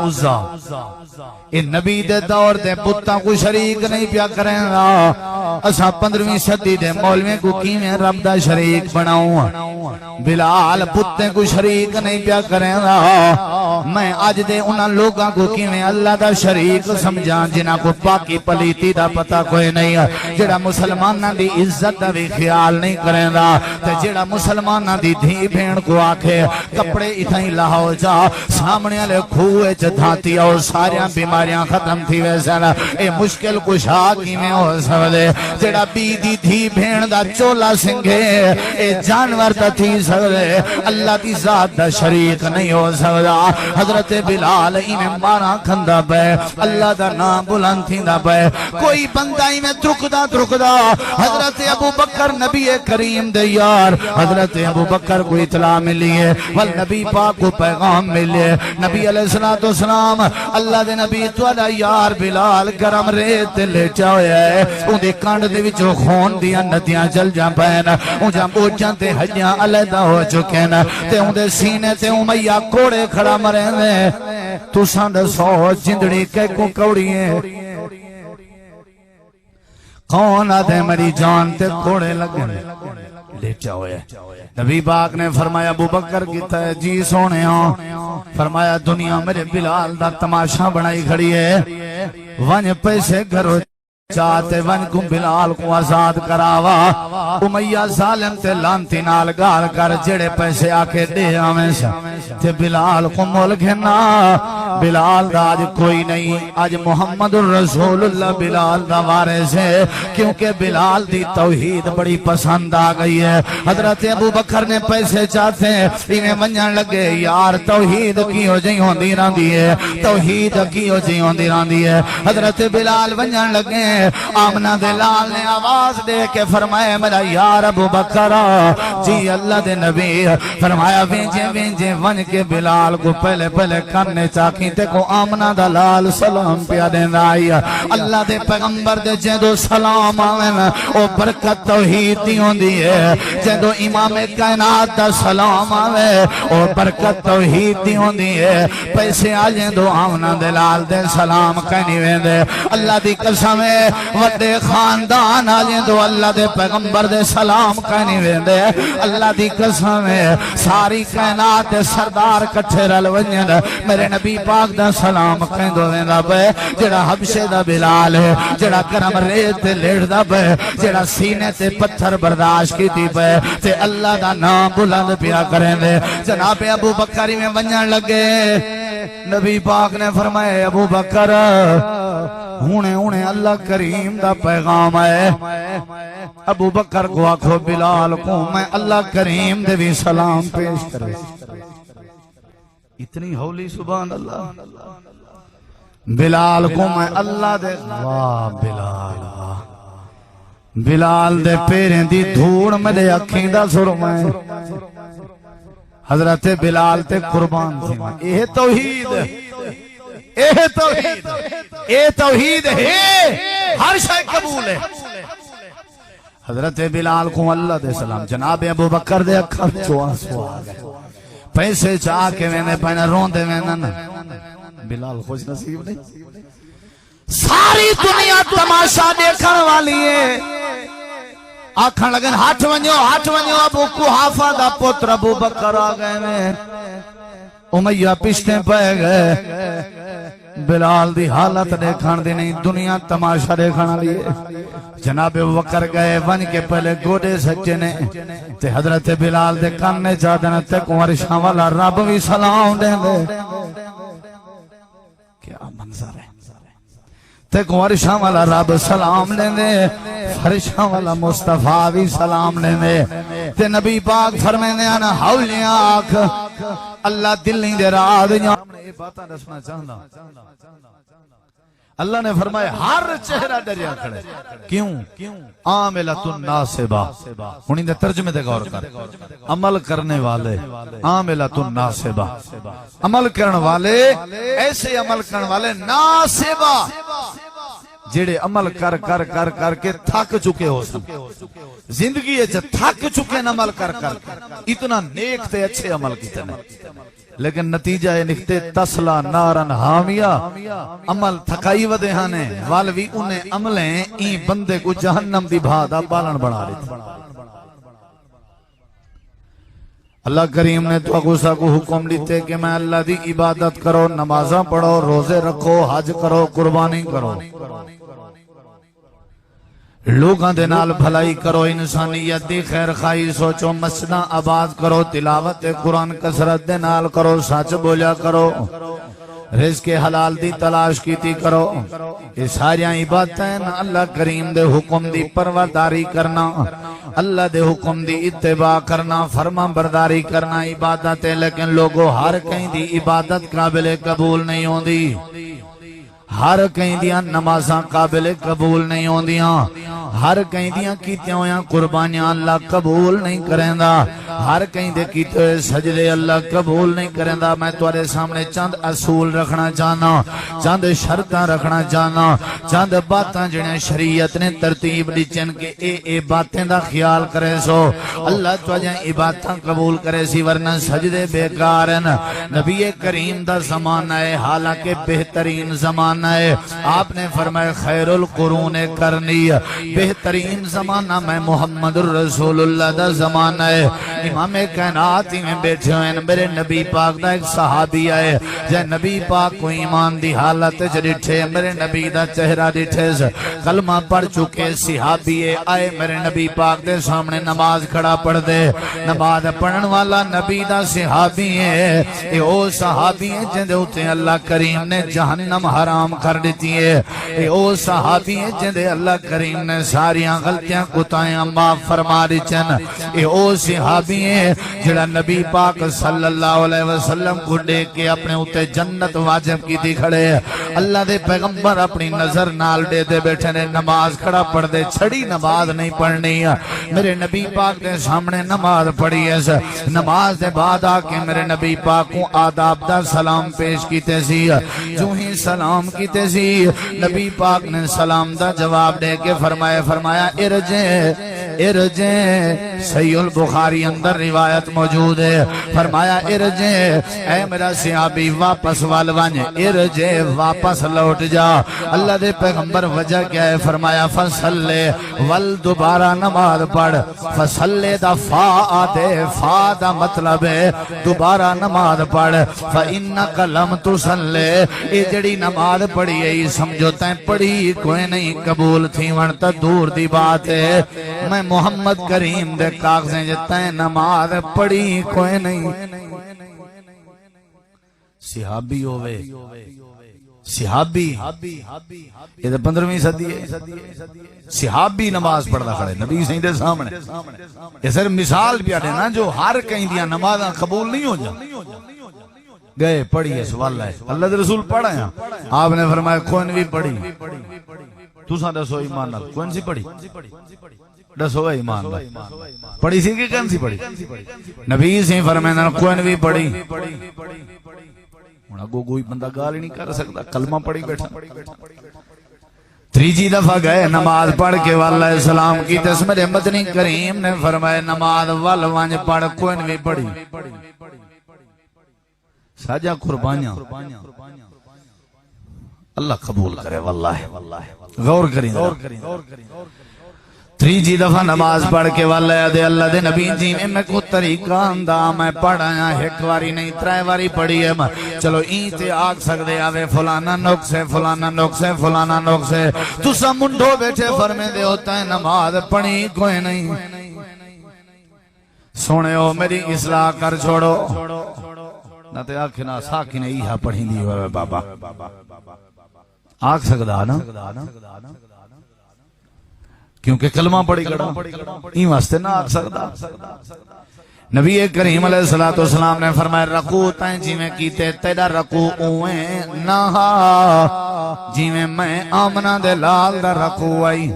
عزا اے نبی دے دور دے بتاں کو شریک نہیں پیا کریں گا اساں 15ویں صدی دے مولوی کو کیویں رب دا شریک بناؤں بلال بتیں کو شریک نہیں پیا کریں گا میں اج دے انہاں لوگاں کو کیویں اللہ دا شریک سمجھاں جنہاں کو پاکی پلیتی دا پتہ کوئی نہیں جڑا مسلماناں دی عزت دا بھی خیال نہیں کریں گا تے جڑا مسلماناں دی دھی بھین کو آکھے کپڑے اتھائیں لاؤ جا سامنے والے کھوئے چ دھاتی اور ساریاں بیماریاں ختم تھی ویسن اے مشکل کشا کیویں ہو سکدے جڑا بی دی دھی بھین دا چولا سنگھے اے جانور تا تھی سکدے اللہ دی ذات دا شریک نہیں ہو سکدا حضرت بلال ایویں مارا کھندا پے اللہ دا نام بلند تھیندا پے کوئی بندہ ایویں ترکدا حضرت ابو بکر نبی کریم دے یار حضرت ابو بکر کو اطلاع ملی ہے والنبی پاک کو پیغام ملے نبی علیہ السلام اللہ دے نبی تواڈا یار بلال گرم ریت تے لیٹا ہویا ہے اون دے کانڈ دے وچوں خون دیاں ندیاں چل جاں پین اون جاں بوجھاں تے ہڈیاں علیحدہ ہو چکے ن تے اون دے سینے تے امیہ کوڑے کھڑا مرے نے تساں دسو جندڑی کہ کو کوڑی ہے کون آدھے میری جان تے کوڑے لگے لیٹا ہوئے نبی پاک نے فرمایا ابو بکر کیتا ہے جی سونے ہوں فرمایا دنیا میرے بلال دا تماشا بنائی کھڑی ہے ون پیسے گھرو چاہتے ون کو بلال کو آزاد کراوا امیہ ظالم تے لانتی نال گال کر جڑے پیسے آکے دے آمیں سا تے بلال کو مول گھنا بلال دا آج کوئی نہیں آج محمد الرسول اللہ بلال دا وارث ہے کیونکہ بلال دی توحید بڑی پسند آ گئی ہے حضرت ابو بکر نے پیسے چاہتے ہیں انہیں منجن لگے یار توحید کی ہو جائیں ہوندی رہن دی ہے توحید کی ہو جائیں ہوندی رہن دی ہے حضرت بلال منجن لگے آمنہ دلال نے آواز دے کے فرمایا میرا یار ابو بکر جی اللہ دے نبی فرمایا وینجے ون کے بلال کو پہلے کرنے چاکی تے کو آمنہ دلال سلام پیا دینا آئی اللہ دے پیغمبر دے جیدو سلام آویں او برکت توحید دی ہوندی ہے جیدو امام کائنات دا سلام آویں او برکت توحید دی ہوندی ہے پیسے آجیں دو آمنہ دلال دے سلام کہنی ویندے اللہ دی قسم ہے وڈے خاندان آجیں دو اللہ دے پیغمبر دے سلام کہنی ویندے اللہ دی قسم ہے ساری کائنات دے سردار کٹھے رل ونجن میرے نبی پاک دا سلام کہیں دو ویندا پے جڑا حبشے دا بلال ہے جڑا کرم ریت تے لیٹ دا پے جڑا سینے تے پتھر برداشت کی تھی پے تے اللہ دا نام بلند پیا کریں دے جناب ابو بکر میں ونجن لگے نبی پاک نے فرمائے ابو بکر ہونے اللہ کریم دا پیغام ہے ابو بکر کو آکھو بلال کو میں اللہ کریم دے بھی سلام پیش کرے اتنی ہولی سبحان اللہ بلال کو میں اللہ دے واہ بلال دے پیریں دی دھوڑ میرے اکھیں دا سرمائے حضرت بلال تے قربان تھی اے توحید ہے ہر شے قبول ہے حضرت بلال کو اللہ دے سلام جناب ابو بکر دے اکھاں وچوں آنسو آ گئے پیسے چاہ کے میں پہنے روندے میں نہ بلال خوش نصیب نہیں ساری دنیا تماشا دیکھن والی ہے آکھن لگن ہاتھ ونجو ابو قحافہ دا پتر ابو بکر آ گئے میں امیہ پشتے پہ گئے بلال دی حالت دیکھن دی نہیں دنیا تماشا دیکھن والی ہے جناب بکر گئے ون کے پہلے گوڑے سچے نے تے حضرت بلال دے کاننے چاہتے ہیں تے عرشاں والا رب بھی سلام دیں دے کیا منظر ہے تے عرشاں والا رب سلام لیں دے فرشاں والا مصطفیٰ بھی سلام لیں دے تے نبی پاک فرمینے آنا حولیاں آکھ اللہ دلیں دے راد یہ باتاں رسنا چاہنا اللہ نے فرمایا ہر چہرہ ڈریا کھڑے کیوں عاملۃ ناصبہ انہیں دے ترجمے دے غور کر عمل کرنے والے عاملۃ ناصبہ عمل کرنے والے ایسے عمل کرنے والے ناصبہ جڑے عمل کر کے تھک چکے ہو زندگی ہے تھک چکے عمل کر اتنا نیک تے اچھے عمل کیتے ہیں لیکن نتیجہ یہ نکتے تسلا نارن حامیہ عمل تھکائی ودے ہانے والوی انہیں عملیں این بندے کو جہنم دی بھادا بالن بنا رہی تھی اللہ کریم نے تو اگوسا کو حکم دیتے کہ میں اللہ دی عبادت کرو نمازاں پڑھو روزے رکھو حج کرو قربانی کرو لوگاں دے نال بھلائی کرو انسانیت دی خیر خواہی سوچو مسجداں آباد کرو تلاوت قرآن کثرت دے نال کرو سچ بولیا کرو رزق حلال دی تلاش کیتی کرو یہ ساریاں عبادتیں اللہ کریم دے حکم دی پرورداری کرنا اللہ دے حکم دی اتباع کرنا فرما برداری کرنا عبادت ہے لیکن لوگوں ہر کہیں دی عبادت قابل قبول نہیں ہوندی ہر کہیں دیاں نمازاں قابل قبول نہیں ہوندیاں ہر کہیں دیاں کیتے ہویاں قربانیاں اللہ قبول نہیں کریندا ہر کہیں دے کیتے ہوئے سجدے اللہ قبول نہیں کریندا میں تمہارے سامنے چند اصول رکھنا چاہنا چند شرطاں رکھنا چاہنا چند باتاں جنہیں شریعت نے ترتیب دیچن کہ اے باتیں دا خیال کرے سو اللہ تمہیں عبادتاں قبول کرے سی ورنہ سجدے بیکارن نبی کریم دا زمانہ ہے حالانکہ بہترین زمانہ ہے آپ نے فرمایا خیر القرون کرنی بہترین زمانہ میں محمد الرسول اللہ دا زمانہ ہے امام کائنات میں بیٹھے ہوئے میرے نبی پاک دا ایک صحابی آئے جے نبی پاک کو ایمان دی حالت جڑٹھے میرے نبی دا چہرہ ڈٹھے کلمہ پڑھ چکے صحابی آئے میرے نبی پاک دے سامنے نماز کھڑا پڑھ دے نماز پڑھن والا نبی دا صحابی ہے اے او صحابی ہے جن دے ہوتے اللہ کریم نے جہنم حرام کر دیتی ہے اے او صحابی ہے جن دے اللہ کریم نے ساریاں غلطیاں کتائیاں معاف فرما دیچن اے او صحابی ہے جڑا نبی پاک صلی اللہ علیہ وسلم کو دیکھ کے اپنے ہوتے جنت واجب کی دی کھڑے اللہ دے پیغمبر اپنی نظر نال دے دے بیٹھے نے نماز کھڑا پڑھ دے چھڑی نماز نہیں پڑھنی میرے نبی پاک دے سامنے نماز پڑھی ہے نماز دے بعد آکے میرے نبی پاک کو آداب دا سلام پیش کیتے سی جو ہی سلام کیتے سی نبی پاک نے سلام دا جواب دے کے فرمایا ارجے صحیح البخاری اندر روایت موجود ہے فرمایا ارجے اے میرا صحابی واپس والوانج ارجے واپس لوٹ جا اللہ دے پیغمبر وجہ کیا ہے فرمایا فصلے ول دوبارہ نماز پڑھ فصلے دا فا آدے فا دا مطلب ہے دوبارہ نماز پڑھ فَإِنَّكَ لَمْ تُصَلِّ اے جڑی نماز پڑھی ہے سمجھو تائیں پڑھی کوئی نہیں قبول تھی ورنہ دور دی بات ہے میں محمد کریم دے کاغذیں جتائیں نماز پڑھی کوئی نہیں صحابی ہوئے صحابی یہ 15ویں صدی ہے صحابی نماز پڑھنا کھڑے نبی صحیح دے سامنے یہ صرف مثال بھی آتے نا جو ہر کہیں دیا نماز قبول نہیں ہو جا گئے پڑھی ہے سوال ہے اللہ دے رسول پڑھا ہے آپ نے فرمایا کون بھی پڑھی تو ساں دسو ایمان نال کون سی پڑھی دسو ایمان نال پڑھی سی کہ کون سی پڑھی نبی سے فرمایا کون بھی پڑھی ہن اگوں کوئی بندہ گال ہی نہیں کر سکتا کلمہ پڑھی بیٹھا تریجی دفعہ گئے نماز پڑھ کے واللہ سلام کی تس میرے مدنی کریم نے فرمایا نماز والوانج پڑھ کون بھی پڑھی ساجا قربانیاں اللہ قبول کرے واللہ غور کریں تریجی دفعہ نماز پڑھ کے واللہ دے اللہ دے نبی جی میں کو طریقہ اندہ میں پڑھایا ایک واری نہیں ترائے واری پڑھی ہے چلو این تے آگ سکتے آوے فلانا نقصے فلانا نقصے فلانا نقصے تو سا منڈو بیٹھے فرمے دے ہوتا ہے نماز پڑھی کوئی نہیں سونے ہو میری اصلاح کر چھوڑو نہ تے آکھنا ساکھی نے ایہا پڑھی دی ہوئے بابا آگ سکتا نا کیونکہ کلمہ پڑھی گڑا این واسطے نہ آگ سکتا نبی کریم علیہ السلام نے فرمایا رکوع تائیں جی میں کیتے تیرا رکوع اویں نہا جی میں آمنہ دے لال دا رکوع آئی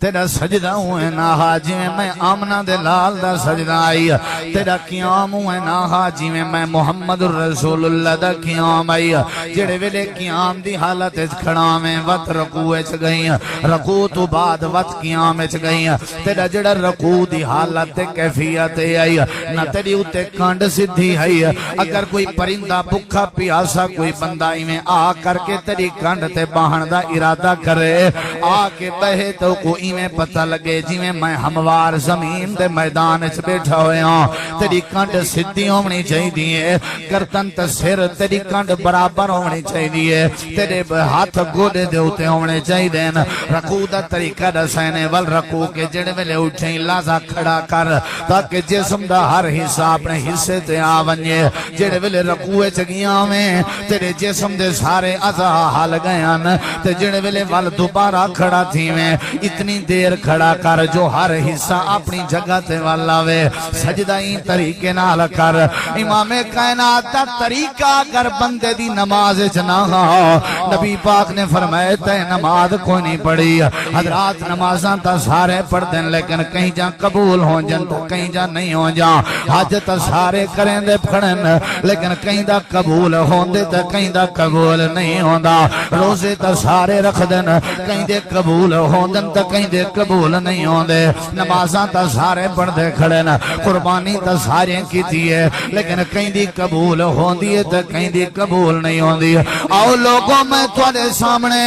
تیرا سجدہ ہوئے ناہا جویں میں آمنہ دے لال دا سجدہ آئی تیرا قیام ہوئے ناہا جویں میں محمد الرسول اللہ دا قیام آئی جڑے ویلے قیام دی حالت کھڑا میں وقت رکوع چ گئی رکوع تو بعد وقت قیام چ گئی تیرا جڑا رکوع دی حالت کیفیت آئی نہ تیری اتے کانڈ سدھی ہے اگر کوئی پرندہ بھکھا پیاسا کوئی بندہ میں آ کر کے تیری کانڈ تے باہن دا ارادہ کرے آ کے بہے تو کو میں پتہ لگے جی میں ہموار زمین دے میدان چ بیٹھا ہوئے ہوں تیری کانڈ سدھی ہونی چاہیے گردن تے سر تیری کانڈ برابر ہونی چاہیے تیرے ہاتھ گوڑے دے اوتے ہونے چاہیے رکوع دا طریقہ دسینے ول رکوع کے جڑے ویلے اٹھیں لازا کھڑا کر تاکہ جسم دا ہر حصہ اپنے حصے تے آ ونجے جڑے ویلے رکوع چ گیاں میں تیرے جسم دے سارے اعضاء ہل گئے تے جڑے ویلے ول دوبارہ کھڑا تھی میں اتنی دیر کھڑا کر جو ہر حصہ اپنی جگہ تے والا وے سجدہ ہی طریقے نال کر امام کائنات دا طریقہ اگر بندے دی نماز وچ نہ ہو نبی پاک نے فرمایا تے نماز کوئی نہیں پڑھی حضرات نمازاں تا سارے پڑھ دین لیکن کہیں جا قبول ہو جن تو کہیں جا نہیں ہو جا حج تا سارے کریں دے پڑھن لیکن کہیں دا قبول ہوندے تے کہیں دا قبول نہیں ہوندا روزے تا سارے رکھ دین کہیں دے قبول ہوندن تے کہیں دے قبول نہیں ہوندے نمازاں تا سارے پڑھ دے کھڑے نا قربانی تا سارے کیتی ہے لیکن کہیں دی قبول ہوندی ہے تے کہیں دی قبول نہیں ہوندی آؤ لوگوں میں تواڈے سامنے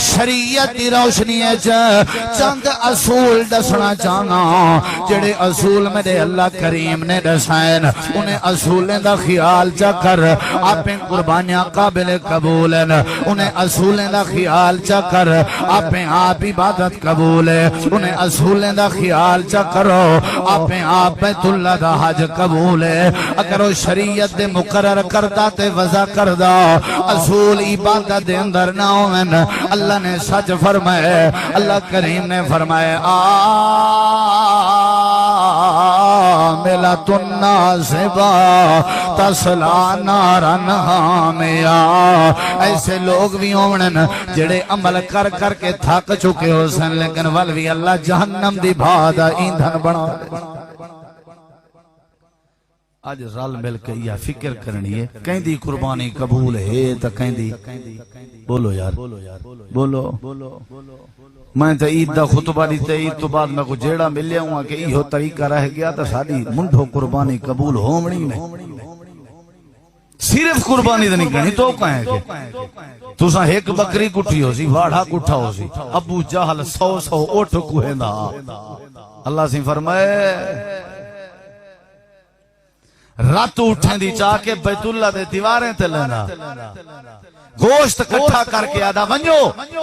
شریعت دی روشنی وچ چند اصول دسنا چاہنا جڑے اصول میرے اللہ کریم نے دسائے انہیں اصولیں دا خیال چا کر آپیں قربانیاں قابل قبول ہیں انہیں اصولیں دا خیال چا کر آپیں آپ عبادت قبول ہے انہیں اصولیں دا خیال چا کرو آپیں آپ بیت اللہ دا حج قبول ہے اگر وہ شریعت دے مقرر کردہ تے وضع کردہ اصول عبادت دے اندر نہ ہوئیں اللہ نے سچ فرمائے اللہ کریم نے فرمائے عاملۃ ناصبہ تصلیٰ نارا حامیہ ایسے لوگ بھی ہونے جڑے عمل کر کر کے تھک چکے ہو سن لیکن والوی اللہ جہنم دی بھادا ایندھن بنا دے آج رال مل کے یہ فکر کرنی ہے کہیں دی قربانی قبول ہے تا کہیں دی بولو یار بولو میں تا عید دا خطبہ دیتے عید تو بعد میں کو جیڑا ملیا ہوں کہ یہ طریقہ رہ گیا تا ساری منڈھو قربانی قبول ہومنی نہیں صرف قربانی دا نہیں کرنی تو کہیں کہ تو ساں ایک بکری کٹھی ہو سی واڑھا کٹھا ہو سی ابو جہل 100 اوٹھ کوئے دا اللہ سے فرمائے رات اٹھیں دی چاہ کے بیت اللہ دے دیواریں تے لینا گوشت کٹھا کر کے آدھا ونجو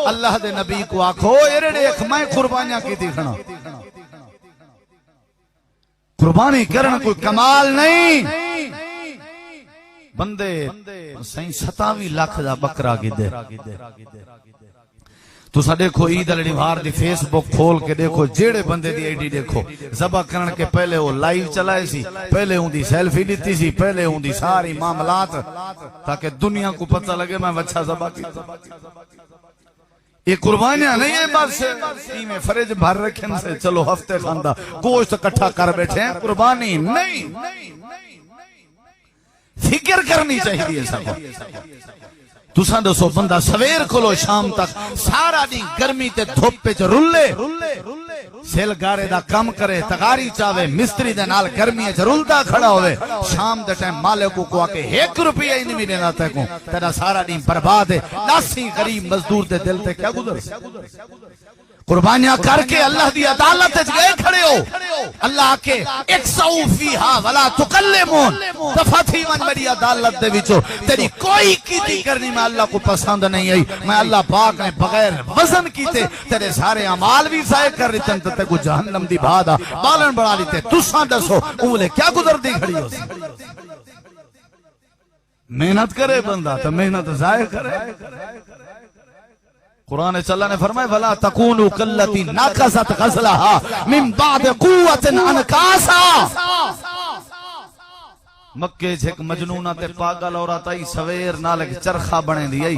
اللہ دے نبی کو آکھو ایرے ایک میں قربانیاں کی دیکھنا قربانی کرنا کوئی کمال نہیں بندے سائیں 27 لاکھ دا بکرا کی دے تو سا دیکھو عید الادھا دی فیس بک کھول کے دیکھو جیڑے بندے دی آئی ڈی دیکھو ذبح کرن کے پہلے وہ لائیو چلائے سی پہلے ہوں دی سیلفی لیتی سی پہلے ہوں دی ساری معاملات تاکہ دنیا کو پتہ لگے میں بچہ ذبح کی یہ قربانیاں نہیں ہے بس میں فریج بھر رکھیں سے چلو ہفتے خاندہ گوشت کٹھا کر بیٹھے ہیں قربانی نہیں فکر کرنی چاہیے سب تساں دسو بندہ سویر کھلو شام تک سارا دن گرمی تے دھوپ پہ رلے سیل گارے دا کم کرے تغاری چاہے مستری دے نال گرمی رلتا کھڑا ہوئے شام دے ٹائم مالک کو آکے 1 روپیہ ہی نہیں ملے نہ تے کو تیرا سارا دن برباد ہے ناسی غریب مزدور دے دل تے کیا گزر قربانیاں کر کے اللہ دی عدالت گئے کھڑے ہو اللہ کے ایک سو فیہا ولا تکلمون دفاتی من میری عدالت دے وچو تیری کوئی کیتی کرنی میں اللہ کو پسند نہیں آئی میں اللہ پاک نے بغیر وزن کیتے تیرے سارے عمال بھی ضائع کر رہتے ہیں تے کو جہنم دی بھادا بالن بڑھا لیتے تساں دسو اولے کیا گزر دی کھڑی ہو سی محنت کرے بندہ تو محنت ضائع کرے قرآن اللہ نے فرمایا وَلَا تَكُونُوا كَالَّتِي نَكَثَتْ غَزْلَهَا مِن بَعْدِ قُوَّةٍ أَنْكَاثًا مکے چ ایک مجنونہ تے پاگل عورت آئی سویر نال ایک چرخا بنے دی آئی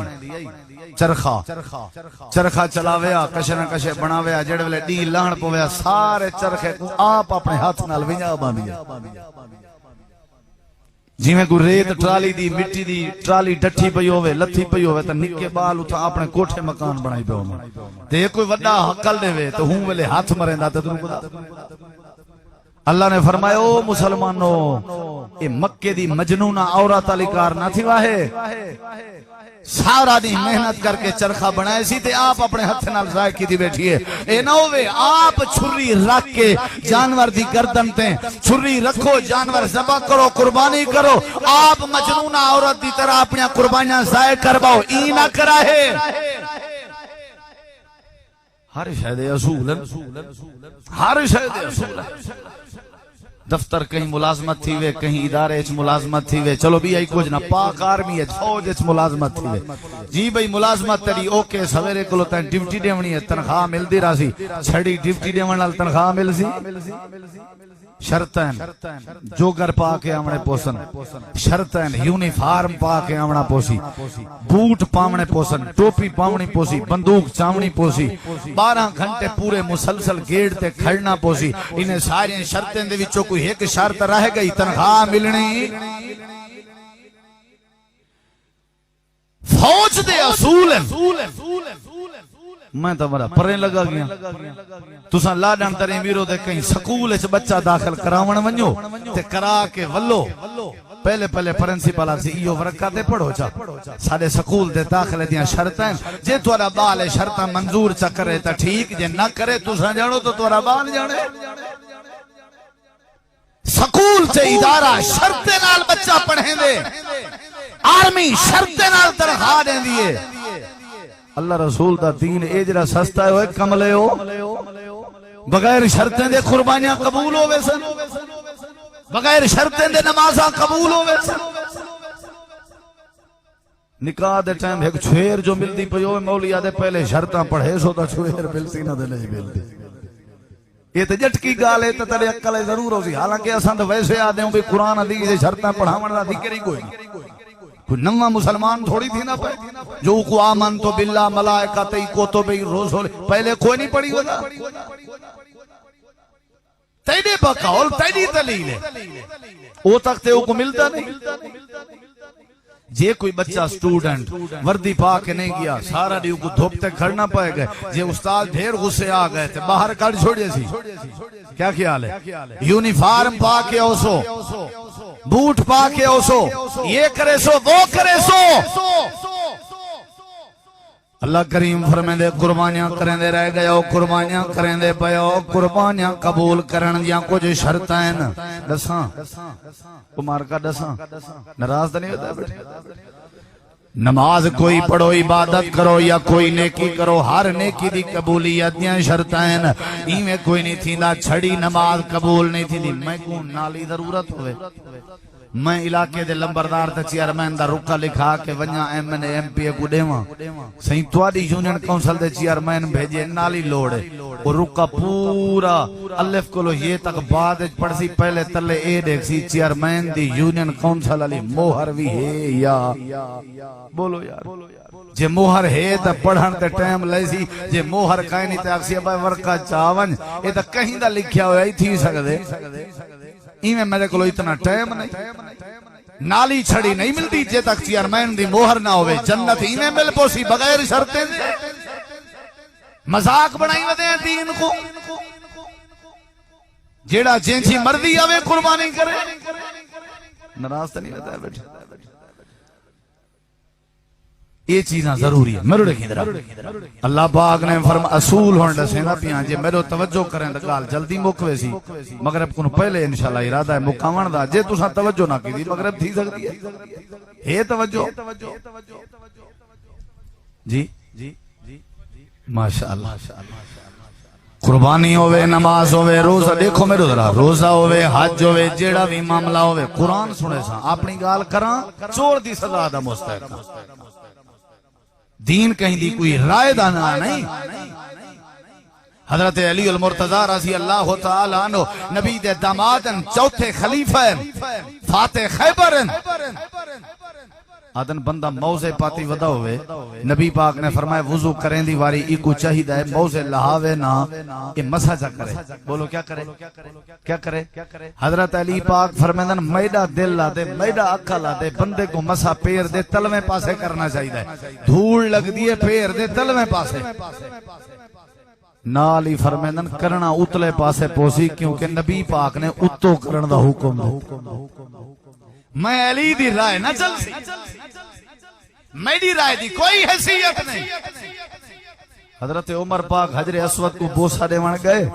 چرخا چلاویا کشے نہ کشے بناویا جڑے ویلے ڈی لہن پویا سارے چرخے کو آپ اپنے ہاتھ نال ونجا باندھیا جویں کو ریت ٹرالی دی مٹی دی ٹرالی ڈٹھی پئی ہوے لتھی پئی ہوے تے نکے بال اتھا اپنے کوٹھے مکان بنائی پئے ہون تے کوئی وڈا عقل دے تے ہوں ویلے ہاتھ مریندا تے تینوں پتہ اللہ نے فرمایا او مسلمانو اے مکے دی مجنونہ عورت علی کار نہ تھی واہے سارا دی محنت کر کے چرخا بنائے سی تے آپ اپنے ہتھ نال ضائع کی دی بیٹھی ہے اے نہ ہوئے آپ چھری رکھ کے جانور دی گردن تے چھری رکھو جانور ذبح کرو قربانی کرو آپ مجنونہ عورت دی طرح اپنی قربانیاں ضائع کرواؤ ای نہ کراہے ہر شے دے اصول ہر شے دے اصول دفتر کہیں ملازمت تھی وے کہیں ادارے اچ ملازمت تھی وے چلو بھی آئی کچھ نہ پاک آرمی اچ فوج اچ ملازمت تھی وے جی بھئی ملازمت تری اوکے سویرے کلو تین ڈیوٹی دیونی ہے تنخواہ مل دی راسی چھڑی ڈیوٹی دیون نال تنخواہ مل سی شرطین جوگر پا کے آمنے پوسن شرطین یونیفارم پا کے آمنا پوسی بوٹ پامنے پوسن ٹوپی پامنی پوسی بندوق چامنی پوسی 12 گھنٹے پورے مسلسل گیٹ تے کھڑنا پوسی انہیں ساری شرطین دے وچوں کوئی ایک شرط رہ گئی تنخواہ ملنی فوج دے اصول میں تو مرا پریں لگا گیا تساں لاڈن تریں ویرو دے کہیں سکول اچ بچہ داخل کراون ونجو تے کرا کے ولو پہلے پرنسپل آسی ایو ورکاتے پڑھو چا سارے سکول دے داخلے دیاں شرطیں جے تورا بال شرطاں منظور چا کرے تا ٹھیک جے نہ کرے تساں جانو تو تورا بال جانے سکول سے ادارہ شرطیں نال بچہ پڑھیں دے آرمی شرطیں نال تنخواہ دیں دیئے اللہ رسول دا دین اے جڑا سستا ہے کملے ہو بغیر شرطیں دے قربانیاں قبول ہوے سن بغیر شرطیں دے نمازاں قبول ہوے سن نکاح دے ٹائم ایک چھویر جو ملدی پئی ہوے مولیا دے پہلے شرطاں پڑھے سو تا چھویر ملسی نہ دے نہیں ملدی یہ تے جٹ کی گال ہے تے تیرے عقل ضرور ہو سی حالانکہ اساں تے ویسے آدے ہوں بھی قرآن حدیث دے شرطاں پڑھاون دا ذکر ہی کوئی کوئی نواں مسلمان تھوڑی تھی نہ پہ جو کو آمن تو باللہ ملائکہ کو تو بے رسول پہلے کوئی نہیں پڑھی ہوتا تیرے بقول تیری دلیل ہے او تک تے او کو ملتا نہیں جے کوئی بچہ سٹوڈنٹ وردی پا کے نہیں گیا سارا دیو کو دھوپتے کھڑنا پائے گئے جے استاد ڈھیر غصے آ گئے تھے باہر کڑ چھوڑیے سی کیا خیال ہے یونیفارم پا کے اوسو بوٹ پا کے اوسو یہ کرے سو وہ کرے سو اللہ کریم فرمائے دے قربانیاں کریں دے رہ گئے قربانیاں کریں دے پہو قربانیاں قبول کرن دیاں کچھ شرطیں دساں کمار کا دساں ناراض تو نہیں ہوتا بیٹھے نماز کوئی پڑھو عبادت کرو یا کوئی نیکی کرو ہر نیکی دی قبولیت دیاں شرطیں ایویں کوئی نہیں تھی نہ چھڑی نماز قبول نہیں تھی میں کون نالی ضرورت ہوئے میں علاقے دے لمبردار تے چیئرمین دا رکا لکھا کے ونجا ایم این ایم پی کو دیواں سہی تواڈی یونین کونسل دے چیئرمین بھیجے نالی لوڑے اور رکا پورا الف کولو یہ تک بعد پڑھ سی پہلے تلے اے دیکھ سی چیئرمین دی یونین کونسل علی موہر بھی ہے یا بولو یار جے موہر ہے تا پڑھن تے ٹائم لے سی جے موہر کہیں نہیں تے اکسی ابا ورکا چاون اے تا کہیں دا لکھیا ہویا ہی تھی سکدے ایویں میرے کو اتنا ٹائم نہیں نالی چھڑی نہیں ملتی جے تک چیئرمین دی موہر نہ ہوئے جنت ایویں مل پوسی بغیر شرطیں دے مذاق بنائی ودے ہیں دین کو جیڑا جینچی مردی آوے قربانی کرے ناراض تو نہیں رہتا ہے بیٹھے یہ چیزاں ضروری ہے میرے رکھیں درہ اللہ پاک نے فرما اصول ہونے سے نہ پیاں جے میرے توجہ کریں تو گال جلدی مکوے سی مغرب کو پہلے انشاءاللہ ارادہ ہے مکاون دا جے تساں توجہ نہ کی دی مغرب تھی سکتی ہے توجہ جی ماشاءاللہ قربانی ہوئے نماز ہوئے روزہ دیکھو میرے ذرا روزہ ہوئے حج ہوئے جیڑا بھی معاملہ ہوئے قرآن سنے سا اپنی گال کراں چور دی سزا دا مستحق دین کہیں دی کوئی رائے دانا نہیں حضرت علی المرتضی رضی اللہ تعالی عنہ نبی دے دامادن چوتھے خلیفہ فاتح خیبر آدن بندہ موزے پاتی ودا ہوئے نبی پاک نے فرمایا وضو کریں دی واری ایکو چاہیدہ ہے موزے لہاوے نا یہ مسا جا کرے بولو کیا کرے کیا کرے حضرت علی پاک فرمیدن میڈا دل لا دے میڈا اکھا لا دے بندے کو مسا پیر دے تلویں پاسے کرنا چاہیدہ ہے دھول لگ دیے پیر دے تلویں پاسے نالی فرمیدن کرنا اتلے پاسے پوسی کیونکہ نبی پاک نے اتو کرن دا حکم دے میں علی دی رائے نہ چل سی میری رائے دی کوئی حیثیت نہیں حضرت عمر پاک حجر اسود کو بوسا دے ون گئے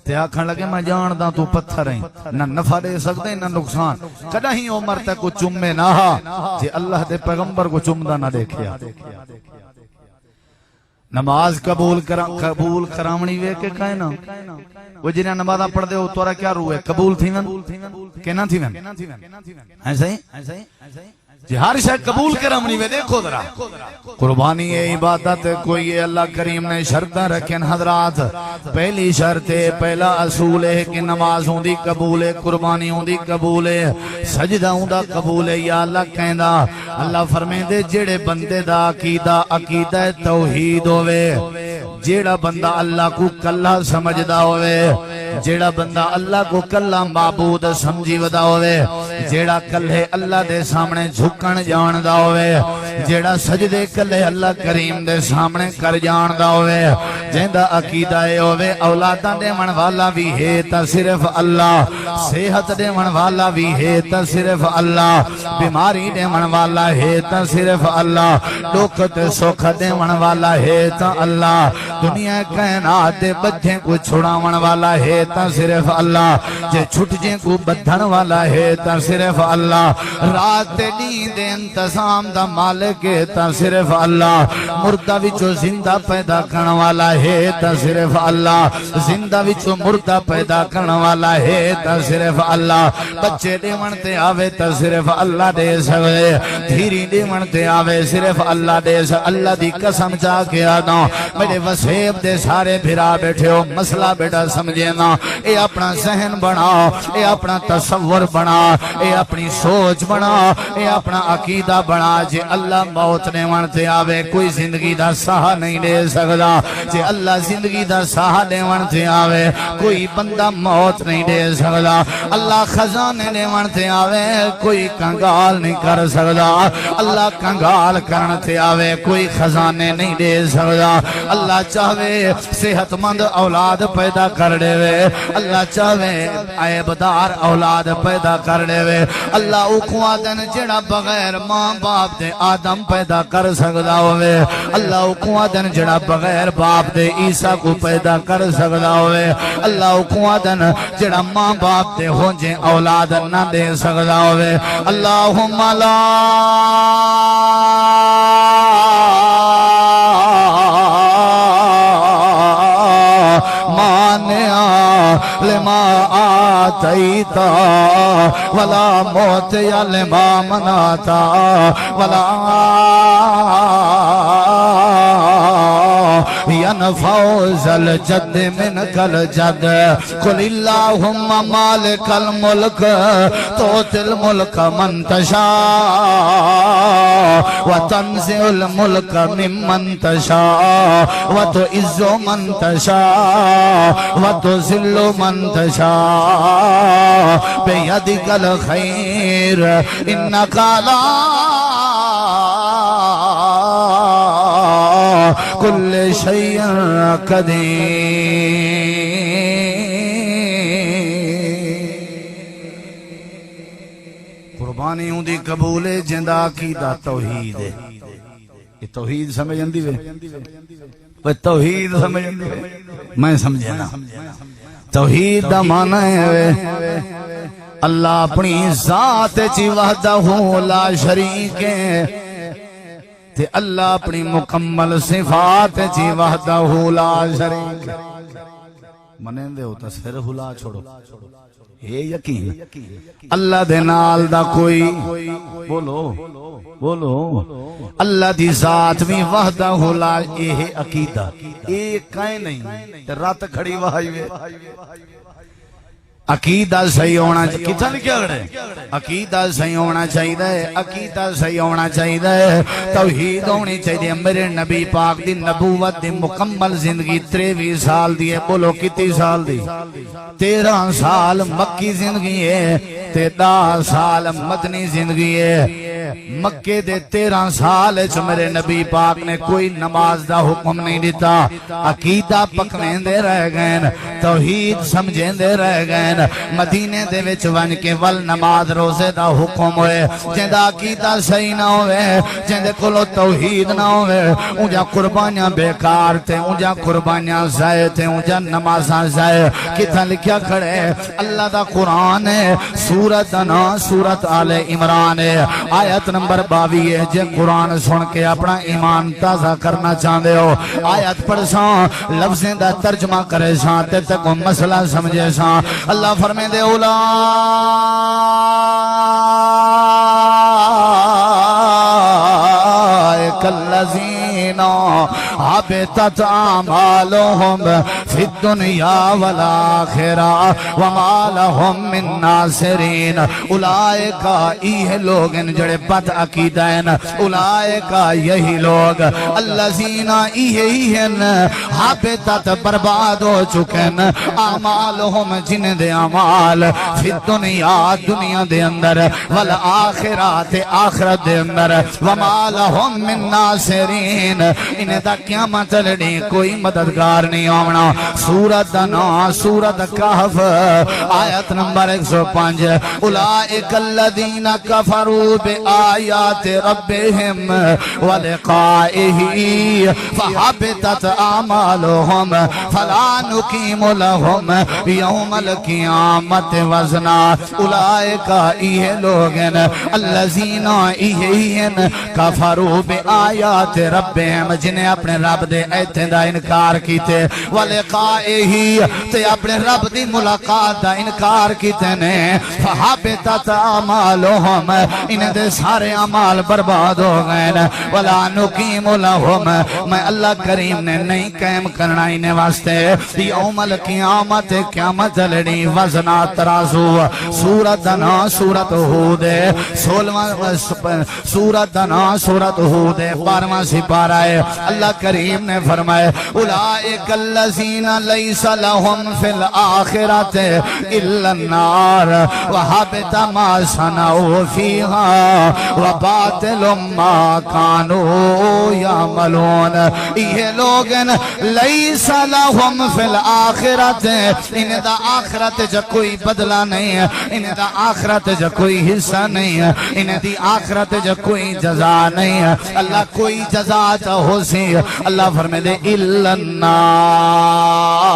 تے آکھن لگے میں جانداں تو پتھر ہیں نہ نفع دے سکدے نہ نقصان کدا ہی عمر تے کو چومے نہ جے اللہ دے پیغمبر کو چومدا نہ دیکھیا نماز قبول کرامنی وے کے کہے نا وہ جنہیں نمازہ پڑھ دے ہو تورا کیا روئے قبول تھی ون کہ نہ تھی ون ایسا ہی جی ہر شاید قبول کرامنی وے دیکھو ذرا قربانی عبادت کوئی اللہ کریم نے شرطیں رکھیں حضرات پہلی شرط ہے پہلا اصول ہے کہ نماز ہوں دی قبول ہے قربانی ہوں دی قبول ہے سجدہ ہوں دا قبول ہے یا اللہ کہندہ اللہ فرمین دے جڑے بندے دا عقیدہ توحید ہوئے جیڑا بندہ اللہ کو کلہ سمجھدا ہوئے جیڑا بندہ اللہ کو کلہ معبود سمجھی ودا ہوئے جیڑا کلے اللہ دے سامنے جھکن جاندہ ہوئے جیڑا سجدے کلے اللہ کریم دے سامنے کر جاندہ ہوئے جیندہ عقیدہ ہوئے اولادہ دے من والا بھی ہے تا صرف اللہ صحت دے من والا بھی ہے تا صرف اللہ بیماری دے من والا ہے تا صرف اللہ دکھ سکھ دے من والا ہے تا اللہ دنیا کائنات دے بچیں کو چھڑاون والا ہے تا صرف اللہ جے چھٹ جیں کو بدھن والا ہے تا صرف اللہ رات نیند انتظام دا مالک ہے تا صرف اللہ مردہ وچو زندہ پیدا کرن والا ہے تا صرف اللہ زندہ وچو مردہ پیدا کرن والا ہے تا صرف اللہ بچے دے منتے آوے تا صرف اللہ دے سکے دھیری دے منتے آوے صرف اللہ دے سکے اللہ دی قسم چاہ کے آنا میرے وسیب دے سارے بھرا بیٹھے ہو مسئلہ بیٹا سمجھے نا اے اپنا ذہن بنا اے اپنا تصور بنا اے اپنی سوچ بنا اے اپنا عقیدہ بنا جے اللہ موت نے منتے آوے کوئی زندگی دا ساہ نہیں دے سکتا جے اللہ زندگی دا ساہ دے منتے آوے کوئی بندہ موت نہیں دے سکتا اللہ خزانے دے منتے آوے کوئی کنگال نہیں کر سکتا اللہ کنگال کرنتے آوے کوئی خزانے نہیں دے سکتا اللہ چاہوے صحت مند اولاد پیدا کر دے وے اللہ چاہوے عیبدار اولاد پیدا کر دے وے اللہ اکوادن جڑا بغیر ماں باپ دے آدم پیدا کر سکتا ہوئے اللہ اکوادن جڑا بغیر باپ دے عیسیٰ کو پیدا کر سکتا ہوئے اللہ اکوادن جڑا ماں باپ دے ہونجے اولاد نہ دے سکتا ہوئے اللہم لا لما آتیتا ولا موتیا لما مناتا ولا ينفع ذا الجد منك الجد قل اللهم مالك الملك تؤتي الملك من تشاء وتنزع الملك ممن تشاء وتعز من تشاء وتذل من تشاء بيدك الخير إنك على كل شيء قدير قربانی ہوں دی قبول جندہ عقیدہ توحید ہے یہ توحید سمجھ اندی وے توحید سمجھ اندی وے میں سمجھے نا توحید دا معنی ہے اللہ اپنی ذات چی وحدہ لا شریک ہے تے اللہ اپنی مکمل صفات چی وحدہ لا شریک ہے منے دے ہو تا سر ہلا چھوڑو اے یقین اللہ دے نال دا کوئی بولو اللہ دی ذات بھی وحدہ لا اے عقیدہ اے کائیں نہیں رات کھڑی وہائی وے عقیدہ صحیح ہونا چاہیے کتنا لکھیا گڑے عقیدہ صحیح ہونا چاہیے عقیدہ صحیح ہونا چاہیے توحید ہونی چاہیے میرے نبی پاک دی نبوت دی مکمل زندگی 23 سال دی ہے بولو کتنی سال دی 13 سال مکی زندگی ہے تے 10 سال مدنی زندگی ہے مکے دے 13 سال میرے نبی پاک نے کوئی نماز دا حکم نہیں دیتا عقیدہ پکویں دے رہ گئے توحید سمجھیں دے رہ گئے مدینے دے وچ ون کے ول نماز روزے دا حکم ہوئے جندا عقیدہ صحیح نہ ہوئے جندے کولو توحید نہ ہوئے اونجا قربانیاں بیکار تے اونجا قربانیاں ضائع تے اونجا نمازاں ضائع کتھا لکھیا کھڑے اللہ دا قرآن ہے سورت نا سورت آل عمران ہے آیت نمبر 22 ہے جے قرآن سن کے اپنا ایمان تازہ کرنا چاہندے ہو آیت پڑھ ساں لفظیں دا ترجمہ کرے ساں تے تک مسئلہ سمجھے ساں اللہ فرمے دے اولائک الذین حبطت اعمالهم فی الدنیا والآخرہ وما لهم من ناصرین اولائک یہ لوگ جڑے بد عقیدہ ہیں اولائک یہی لوگ الذین یہ حبطت برباد ہو چکے ہیں اعمالهم جن دے اعمال فی الدنیا دنیا دے اندر والآخرات آخرت دے اندر وما لهم من ناصرین انہیں دا قیامت لڑی کوئی مددگار نہیں آمنا سورت نا سورت کہف آیت نمبر 105 اولئک الذین کفروا بآیات ربهم ولقائه فحبطت اعمالهم فلا نقیم لهم یوم القیامت وزنا اولئک یہ لوگ ہیں الذین کفروا بآیات ربهم جنہیں اپنے رب دے ایتھیں دا انکار کیتے ولقائه تے اپنے رب دی ملاقات دا انکار کیتے نے فحبطت اعمالهم انہیں دے سارے اعمال برباد ہو گئے ولا نقیم لهم میں اللہ کریم نے نہیں قائم کرنا انہیں واسطے یوم القیامت قیامت لڑی وزنا ترازو سورت نا سورت ہود سورت نا سورت ہود 12واں سپارہ ہے اللہ کریم نے فرمائے اولئک الذین لیس لهم فی الآخرۃ الا النار وحبط ما صنعوا فیہا وباطل ما كانوا یعملون یہ لوگ لیس لهم فی الآخرۃ انہیں دا آخرت جا کوئی بدلہ نہیں ہے انہیں دا آخرت جا کوئی حصہ نہیں ہے انہیں دی آخرت جا کوئی جزا نہیں ہے اللہ کوئی جزا چا ہو سی اللہ فرمے دے الا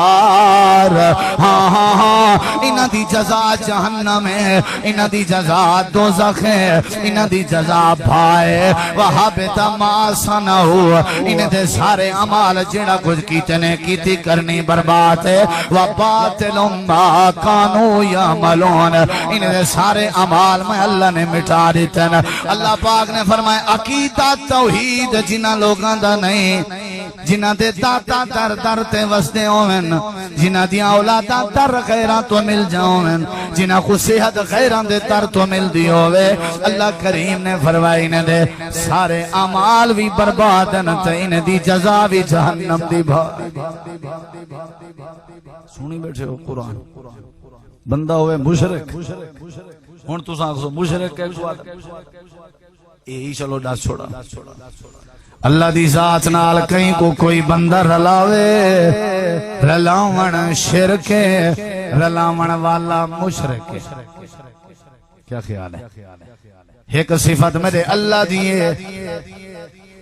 النار ہاں ہاں ہاں انہیں دی جزا جہنم ہے انہیں دی جزا دوزخ ہے انہیں دی جزا بھائے وحبط ما صنعوا انہیں دے سارے عمال جڑا کچھ کیتنے کیتی کرنی برباد ہے وباطل ما كانوا يعملون انہیں دے سارے عمال میں اللہ نے مٹا دیتے ہیں اللہ پاک نے فرمایا عقیدہ توحید جنہ لوگاں دا نہیں جنہ دے داتا در در تے وستے ہوئن جنہ دیا اولادا در خیران تو مل جاؤں جنہ کو صحت خیران دے در تو مل دی ہوئے اللہ کریم نے فرمائی نے دے سارے عمال بھی بربادن تے انہیں دی جزا بھی جہنم دی سنی بیٹھے ہو قرآن بندہ ہوئے مشرک ہون تو سانکسو مشرک ہے یہی چلو ڈاس چھوڑا اللہ دی ذات نال کہیں کو کوئی بندہ رلاوے رلاون شرک رلاون والا مشرک کیا خیال ہے ایک صفت میرے اللہ دیئے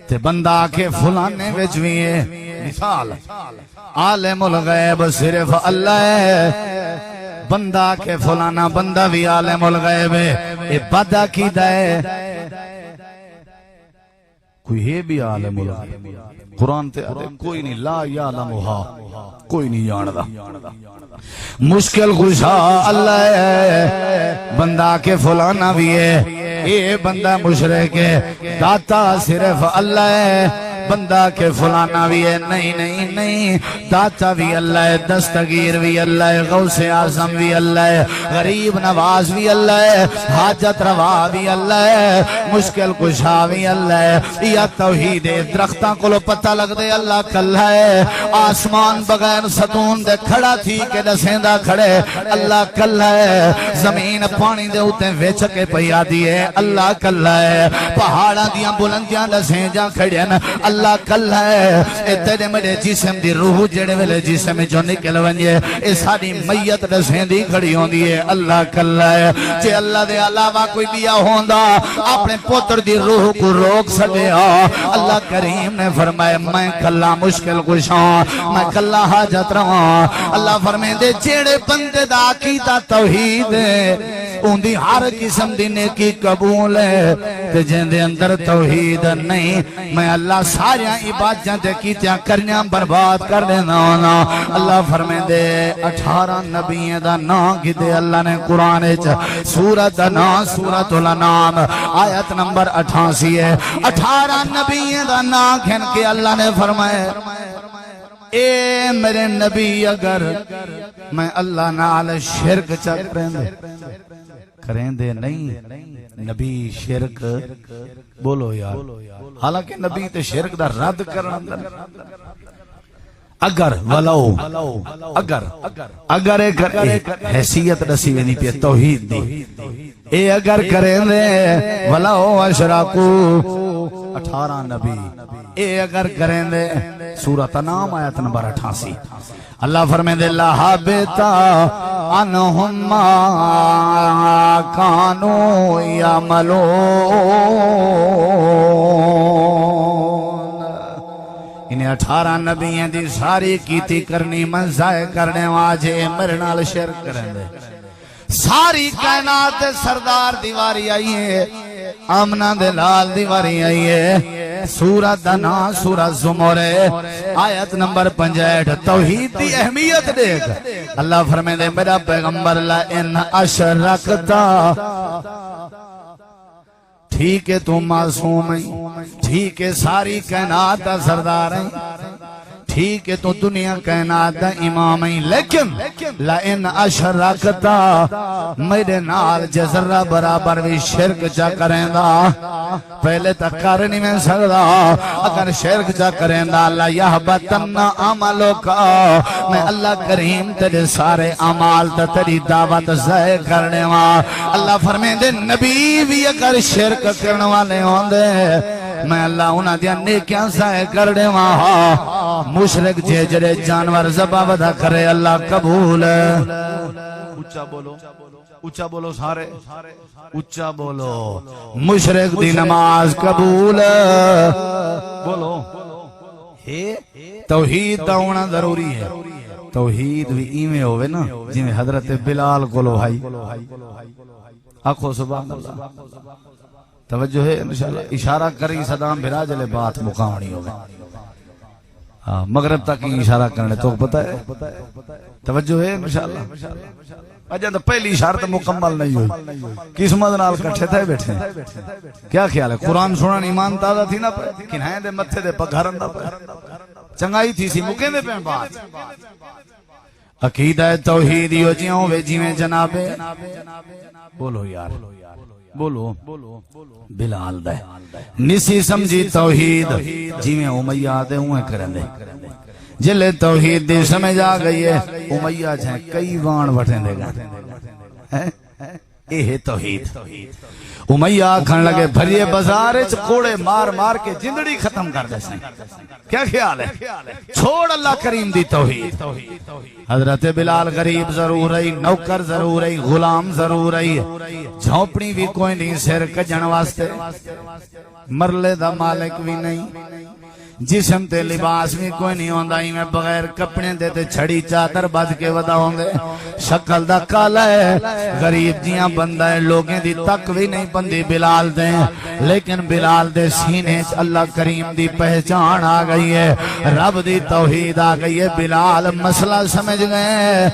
تے بندہ کے فلانے وچ بھی ہے مثال عالم الغیب صرف اللہ ہے بندہ کے فلانا بندہ بھی عالم الغیب ہے یہ بد عقیدہ ہے کوئی ہے بھی عالم قرآن تے کوئی نہیں لا یعلمھا کوئی نہیں جاندا مشکل کشا اللہ ہے بندہ کے فلانا بھی ہے یہ بندہ مشرک ہے داتا صرف اللہ ہے بندہ کے فلانا بھی ہے نہیں نہیں نہیں داتا بھی اللہ ہے دستگیر بھی اللہ ہے غوث اعظم بھی اللہ ہے غریب نواز بھی اللہ ہے حاجت روا بھی اللہ ہے مشکل کشا بھی اللہ ہے یا توحید درختاں کو پتہ لگ دے اللہ کلا ہے آسمان بغیر ستون دے کھڑا تھی کہ دسیندہ کھڑے اللہ کلا ہے زمین پانی دے ہوتے ویچ کے پیا دیئے اللہ کلا ہے پہاڑاں دیاں بلندیاں دسیں جا کھڑے اللہ کل ہے اے تیرے میرے جسم دی روح جڑے ویلے جسم جو نکل ونجے اے ساری میت دسیں دی کھڑی ہوں دی اللہ کل ہے جے اللہ دے علاوہ کوئی بیا ہوندا اپنے پوتر دی روح کو روک سکے اللہ کریم نے فرمائے میں کلا مشکل کشاں میں کلا حاجت رہاں اللہ فرمائے دے جیڑے بندے دا کیتا توحید ان دی ہر قسم دی نیکی قبول ہے تے جن دے اندر توحید نہیں میں اللہ ساریاں عبادتاں تے کیتیاں کرنیاں برباد کر دینا ہونا اللہ فرمائے دے 18 نبیوں دا نام کی دے اللہ نے قرآن سورت دا نام سورت الانعام آیت نمبر 88 ہے 18 نبیوں دا نام کھن کے اللہ نے فرمائے اے میرے نبی اگر میں اللہ نال شرک چک کریں دے نہیں نبی شرک بولو یار حالانکہ نبی تے شرک دا رد کرنا اگر ولو اگر ایک حیثیت رسی وینی پہ توحید دی اے اگر کریں دے ولو اشراکو 18 نبی اے اگر کریں دے سورۃ انعام آیت نمبر 88 اللہ فرمائے دے لَحَبِطَ عَنْهُمْ مَا كَانُوا يَعْمَلُونَ انہیں 18 نبیوں دی ساری کیتی کرنی منزائے کرنے واجے میرے نال شرک کریں دے ساری کائنات سردار دیواری آئی ہے آمنہ دلال دیواری آئی ہے سورت دنا سورت زمر آیت نمبر 65 توحید دی اہمیت دیکھ اللہ فرمائے دے میرا پیغمبر لَإِنْ أَشْرَكْتَ ٹھیک ہے تو معصوم ہے ٹھیک ہے ساری کائنات دا سردار ہے ٹھیک ہے تو دنیا کائنات دا امام ہے لیکن لَإِنْ أَشْرَكْتَ میرے نال جزرہ برابر بھی شرک جا کریں دا پہلے تک کر نہیں میں سکتا اگر شرک جا کریں دا اللہ یحبطن عملک میں اللہ کریم تیرے سارے عمال تا تیری دعوت ضائع کرنے والا اللہ فرمائے دے نبی بھی اگر شرک کرنے والے ہوں دے میں اللہ انہاں دیا نیکیاں ضائع کرنے والا مشرک جے جڑے جانور ذبح ودا کرے اللہ قبول اچھا بولو سارے اچھا بولو مشرک دی نماز قبول بولو توحید دا ہونا ضروری ہے توحید بھی ایمیں ہوئے نا جی میں حضرت بلال کو لو بھائی آنکھو سبحان اللہ توجہ ہے انشاءاللہ اشارہ کری صدام بھرا جلے بات مقامنی ہوگا مغرب تک اشارہ کرنے تو پتہ ہے توجہ ہے انشاءاللہ اجا تو پہلی شرط مکمل نہیں ہوئی قسمت نال کٹھے تھے بیٹھے کیا خیال ہے قرآن سنن ایمان تازہ تھی نا کنہیں دے متھے دے پگھرن دا چنگائی تھی سی مکیں دے پہ بات عقیدہ توحیدیو جیوں وے جیویں جنابے بولو یار بولو بلال دے نسی سمجھی توحید جیویں امیہ دے ہوئے کرن دے جلے توحید دی سمجھ آ گئی ہے امیہ جھیں کئی وان وٹھیں دے گا اے توحید امیہ کھن لگے بھریے بازارچ کوڑے مار مار کے جندڑی ختم کر دے سیں کیا خیال ہے چھوڑ اللہ کریم دی توحید حضرت بلال غریب ضرور رہی نوکر ضرور رہی غلام ضرور رہی جھونپڑی بھی کوئی نہیں سر کجن واسطے مرلے دا مالک بھی نہیں جسم تے لباس بھی کوئی نہیں ہوندا، میں بغیر کپڑے دے تے چھڑی چادر بج کے ودا ہوندے، شکل دا کالا ہے، غریب جیاں بندہ ہے، لوگیں دی تک بھی نہیں بندی بلال دے، لیکن بلال دے سینے چ اللہ کریم دی پہچان آ گئی ہے، رب دی توحید آ گئی ہے۔ بلال مسئلہ سمجھ گئے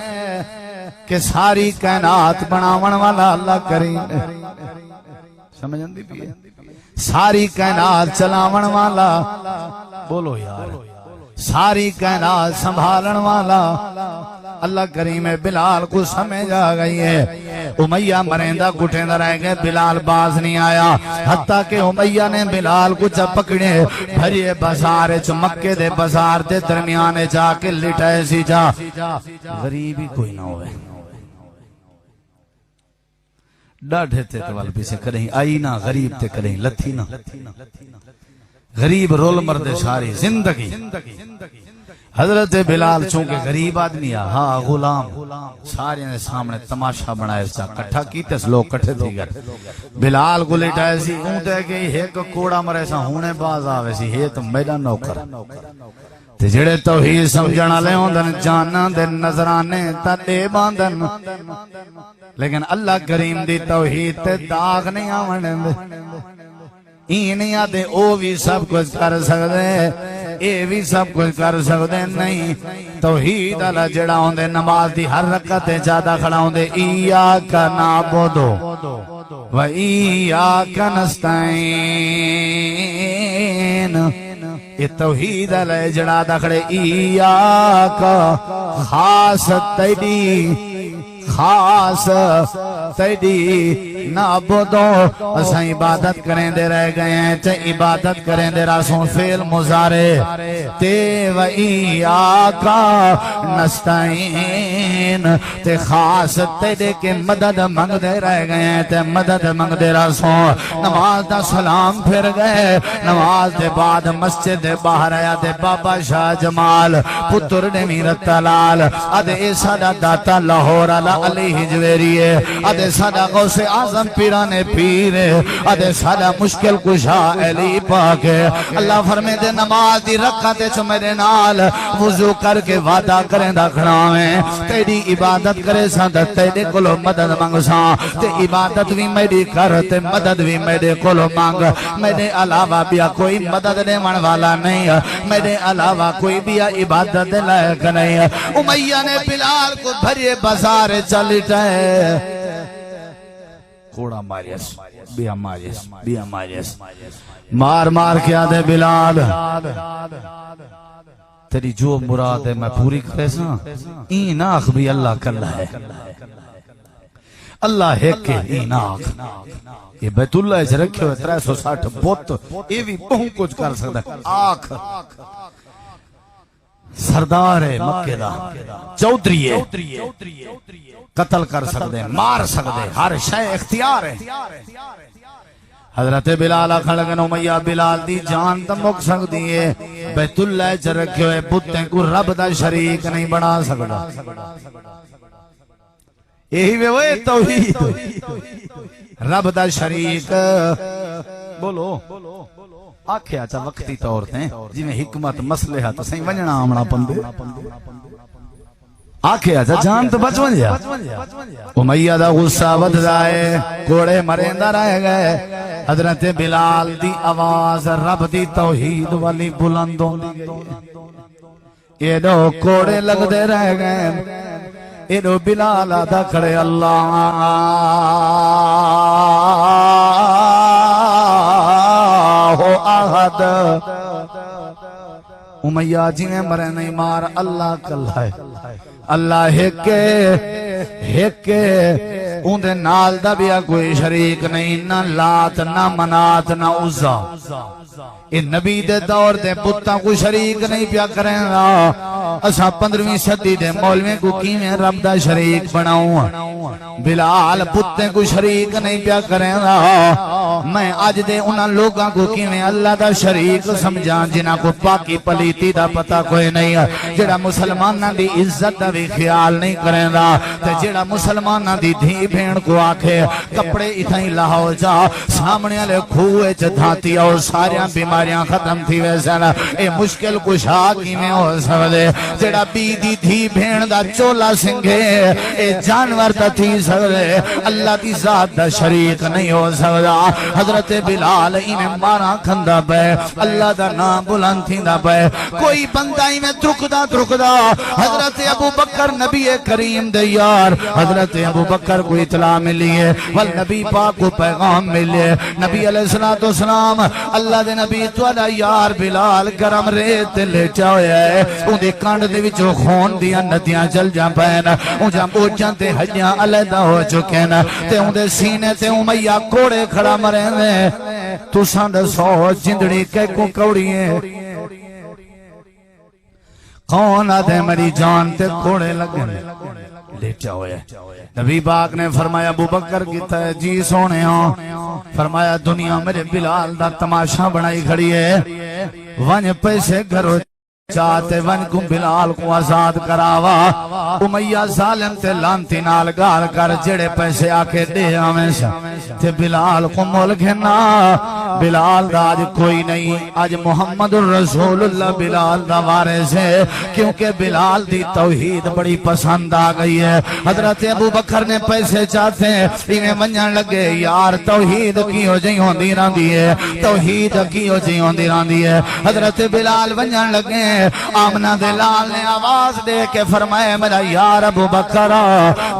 کہ ساری کائنات بناون والا اللہ کریم ہے، سمجھ آندی پئی ہے، ساری کائنات چلاون والا، بولو یار، ساری کائنات سنبھالن والا اللہ کریم ہے۔ بلال کو سمجھ آ گئی ہے، امیہ مرندہ گھٹیندہ رہ گئے، بلال باز نہیں آیا، حتیٰ کہ امیہ نے بلال کو جب پکڑے بھریے بازار چ مکے دے بازار دے درمیانے جا کے لٹائے سی جا، غریب ہی کوئی نہ ہوئے، ڈاڑھے تے توال پیسے کریں آئی نہ، غریب تے کریں لتھی نہ، غریب رول مرد ساری زندگی۔ حضرت بلال چونکہ غریب آدمی ہاں غلام، سارے نے سامنے تماشا بنائے سا، کٹھا کیتے لوگ کٹھے تھی گئے، بلال کو لٹائے سی، اونتے گئی ایک کوڑا مرے سا ہونے باز آوے سی، ہے تو میرا نوکر تے جڑے توحید سمجھنا لے ہوندن جانا دے نظرانے تلے باندن، لیکن اللہ کریم دی توحید تے داغ نہیں آونے دے، نہیں آتے او بھی سب کچھ کر سکتے، اے بھی سب کچھ کر سکتے نہیں۔ توحید اللہ جڑا ہوندے نماز دی ہر رکعت زیادہ کھڑا ہوندے، ایاک نعبدو و ایاک نستعین، یہ توحید اللہ جڑا دکھڑے، ایاک خاص تیری، خاص تیری نعبدو، اساں عبادت کریں دے رہ گئے ہیں، تے عبادت کریں دے راسوں فعل مضارع، تے و ایاک نستعین، تے خاص تیرے کے مدد منگ دے رہ گئے ہیں، تے مدد منگ دے راسوں نماز دا سلام پھر گئے، نماز دے بعد مسجد دے باہر آیا دے بابا شاہ جمال پتر نے میرت لال ادے اے ساڈا داتا لاہور والا علی ہجویری ہے، ادے ساڈا غوث اعظم پیرانے پیر ہے، ادے ساڈا مشکل کشا علی پاک ہے۔ اللہ فرمے دے نماز دی رکعت چ میرے نال وضو کر کے وعدہ کریں دا کھڑاویں، تیری عبادت کرے ساں تے تیرے کولو مدد منگ ساں، تے عبادت بھی میری کر تے مدد بھی میرے کولو مانگ، میرے علاوہ بیا کوئی مدد دیون والا نہیں، میرے علاوہ کوئی بھی عبادت لائق نہیں۔ امیہ نے بلال کو بھریے بازار چلٹائے، کوڑا ماریس بیا ماریس بیا ماریس، مار مار کے آدھے بلال تیری جو مراد ہے میں پوری کرے ساں، این آخ بھی اللہ کل ہے، اللہ ہے کہ این آخ، یہ بیت اللہ سے رکھے ہوئے 360 بوت، یہ بھی بہت کچھ کر سکتا ہے، آخ سردار ہے مکہ دا، چودھری ہے، قتل کر سکتے مار سکتے، ہر شے اختیار ہے۔ حضرت بلال کھڑگن امیہ بلال دی جان تا مک سکتی ہے، بیت اللہ چ رکھے ہوئے بتیں کو رب دا شریک نہیں بنا سکتا، یہی وہ توحید، رب دا شریک بولو آکھے آچا وقتی طور تے جی میں حکمت مصلحت سہیں ونجنا آمنا پندے، آکھے آچا جان تو بچ ونجیا، امیہ دا غصہ ود جائے، کوڑے مرندہ رہ گئے، حضرت بلال دی آواز رب دی توحید والی بلندوں دی، یہ دو کوڑے لگ دے رہ گئے، یہ دو بلال آدھا کھڑے اللہ احد، امیہ جی میں مرے نہیں مار، اللہ کل ہے، اللہ ہکے اندھے نال دا بیا کوئی شریک نہیں، نہ لات نہ منات نہ عزا، یہ نبی دے دور دے بتاں کو شریک نہیں پیا کریں گا، اساں 15ویں صدی دے مولویں کو کیویں رب دا شریک بناؤں، بلال بتیں کو شریک نہیں پیا کریں گا، میں اج دے انہاں لوگاں کو کیویں اللہ دا شریک سمجھاں جنہاں کو پاکی پلیتی دا پتہ کوئی نہیں ہے، جڑا مسلماناں دی عزت دا بھی خیال نہیں کریندا، تے جڑا مسلماناں دی دھی بھین کو آکھے کپڑے اتھائی لاؤ جا سامنے والے کھوے چ دھاتی آؤ ساریاں بیماریاں ختم تھی ویسن، اے مشکل کشا کیویں ہو سکدے؟ جڑا بی دی دھی بھین دا چولا سنگھے اے جانور تا تھی سکدے، اللہ دی ذات دا شریک نہیں ہو سکدا۔ حضرت بلال انہیں مارا کھندا پے، اللہ دا نام بلند تھیندا پے، کوئی بندہ میں ترکدا حضرت ابو بکر نبی کریم دے یار، حضرت ابو بکر کو اطلاع ملی ہے والنبی پاک کو پیغام ملے، نبی علیہ السلام اللہ دے نبی تواڈا یار بلال گرم ریت تے لیٹا ہویا ہے، اون دے کانڈ دے وچوں خون دیاں ندیاں چل جاں پین، اون جاں اوجاں تے ہڈیاں علیحدہ ہو چکے ن، تے اون دے سینے تے امیہ کوڑے کھڑا مرے نے، تساں دسو جندڑی کہ کو کوڑی ہے؟ کون آدھے میری جان تے کوڑے لگے لیٹا ہوئے؟ نبی پاک نے فرمایا ابو بکر کیتا ہے؟ جی سونے ہوں۔ فرمایا دنیا میرے بلال دا تماشا بنائی کھڑی ہے، ون پیسے گھرو چاہتے ون کو بلال کو آزاد کراوا، امیہ ظالم تے لانتی نال گال کر جڑے پیسے آکے دے آمیں سا تے بلال کو مول گھنا، بلال دا آج کوئی نہیں، آج محمد الرسول اللہ بلال دا وارث ہے، کیونکہ بلال دی توحید بڑی پسند آ گئی ہے۔ حضرت ابو بکر نے پیسے چاہتے ہیں، انہیں منجن لگے یار توحید کی ہو جائیں ہوندی رہن دی ہے، توحید کی ہو جائیں ہوندی رہن دی ہے۔ حضرت بلال منجن لگے، آمنہ دلال نے آواز دے کے فرمایا میرا یار ابو بکر،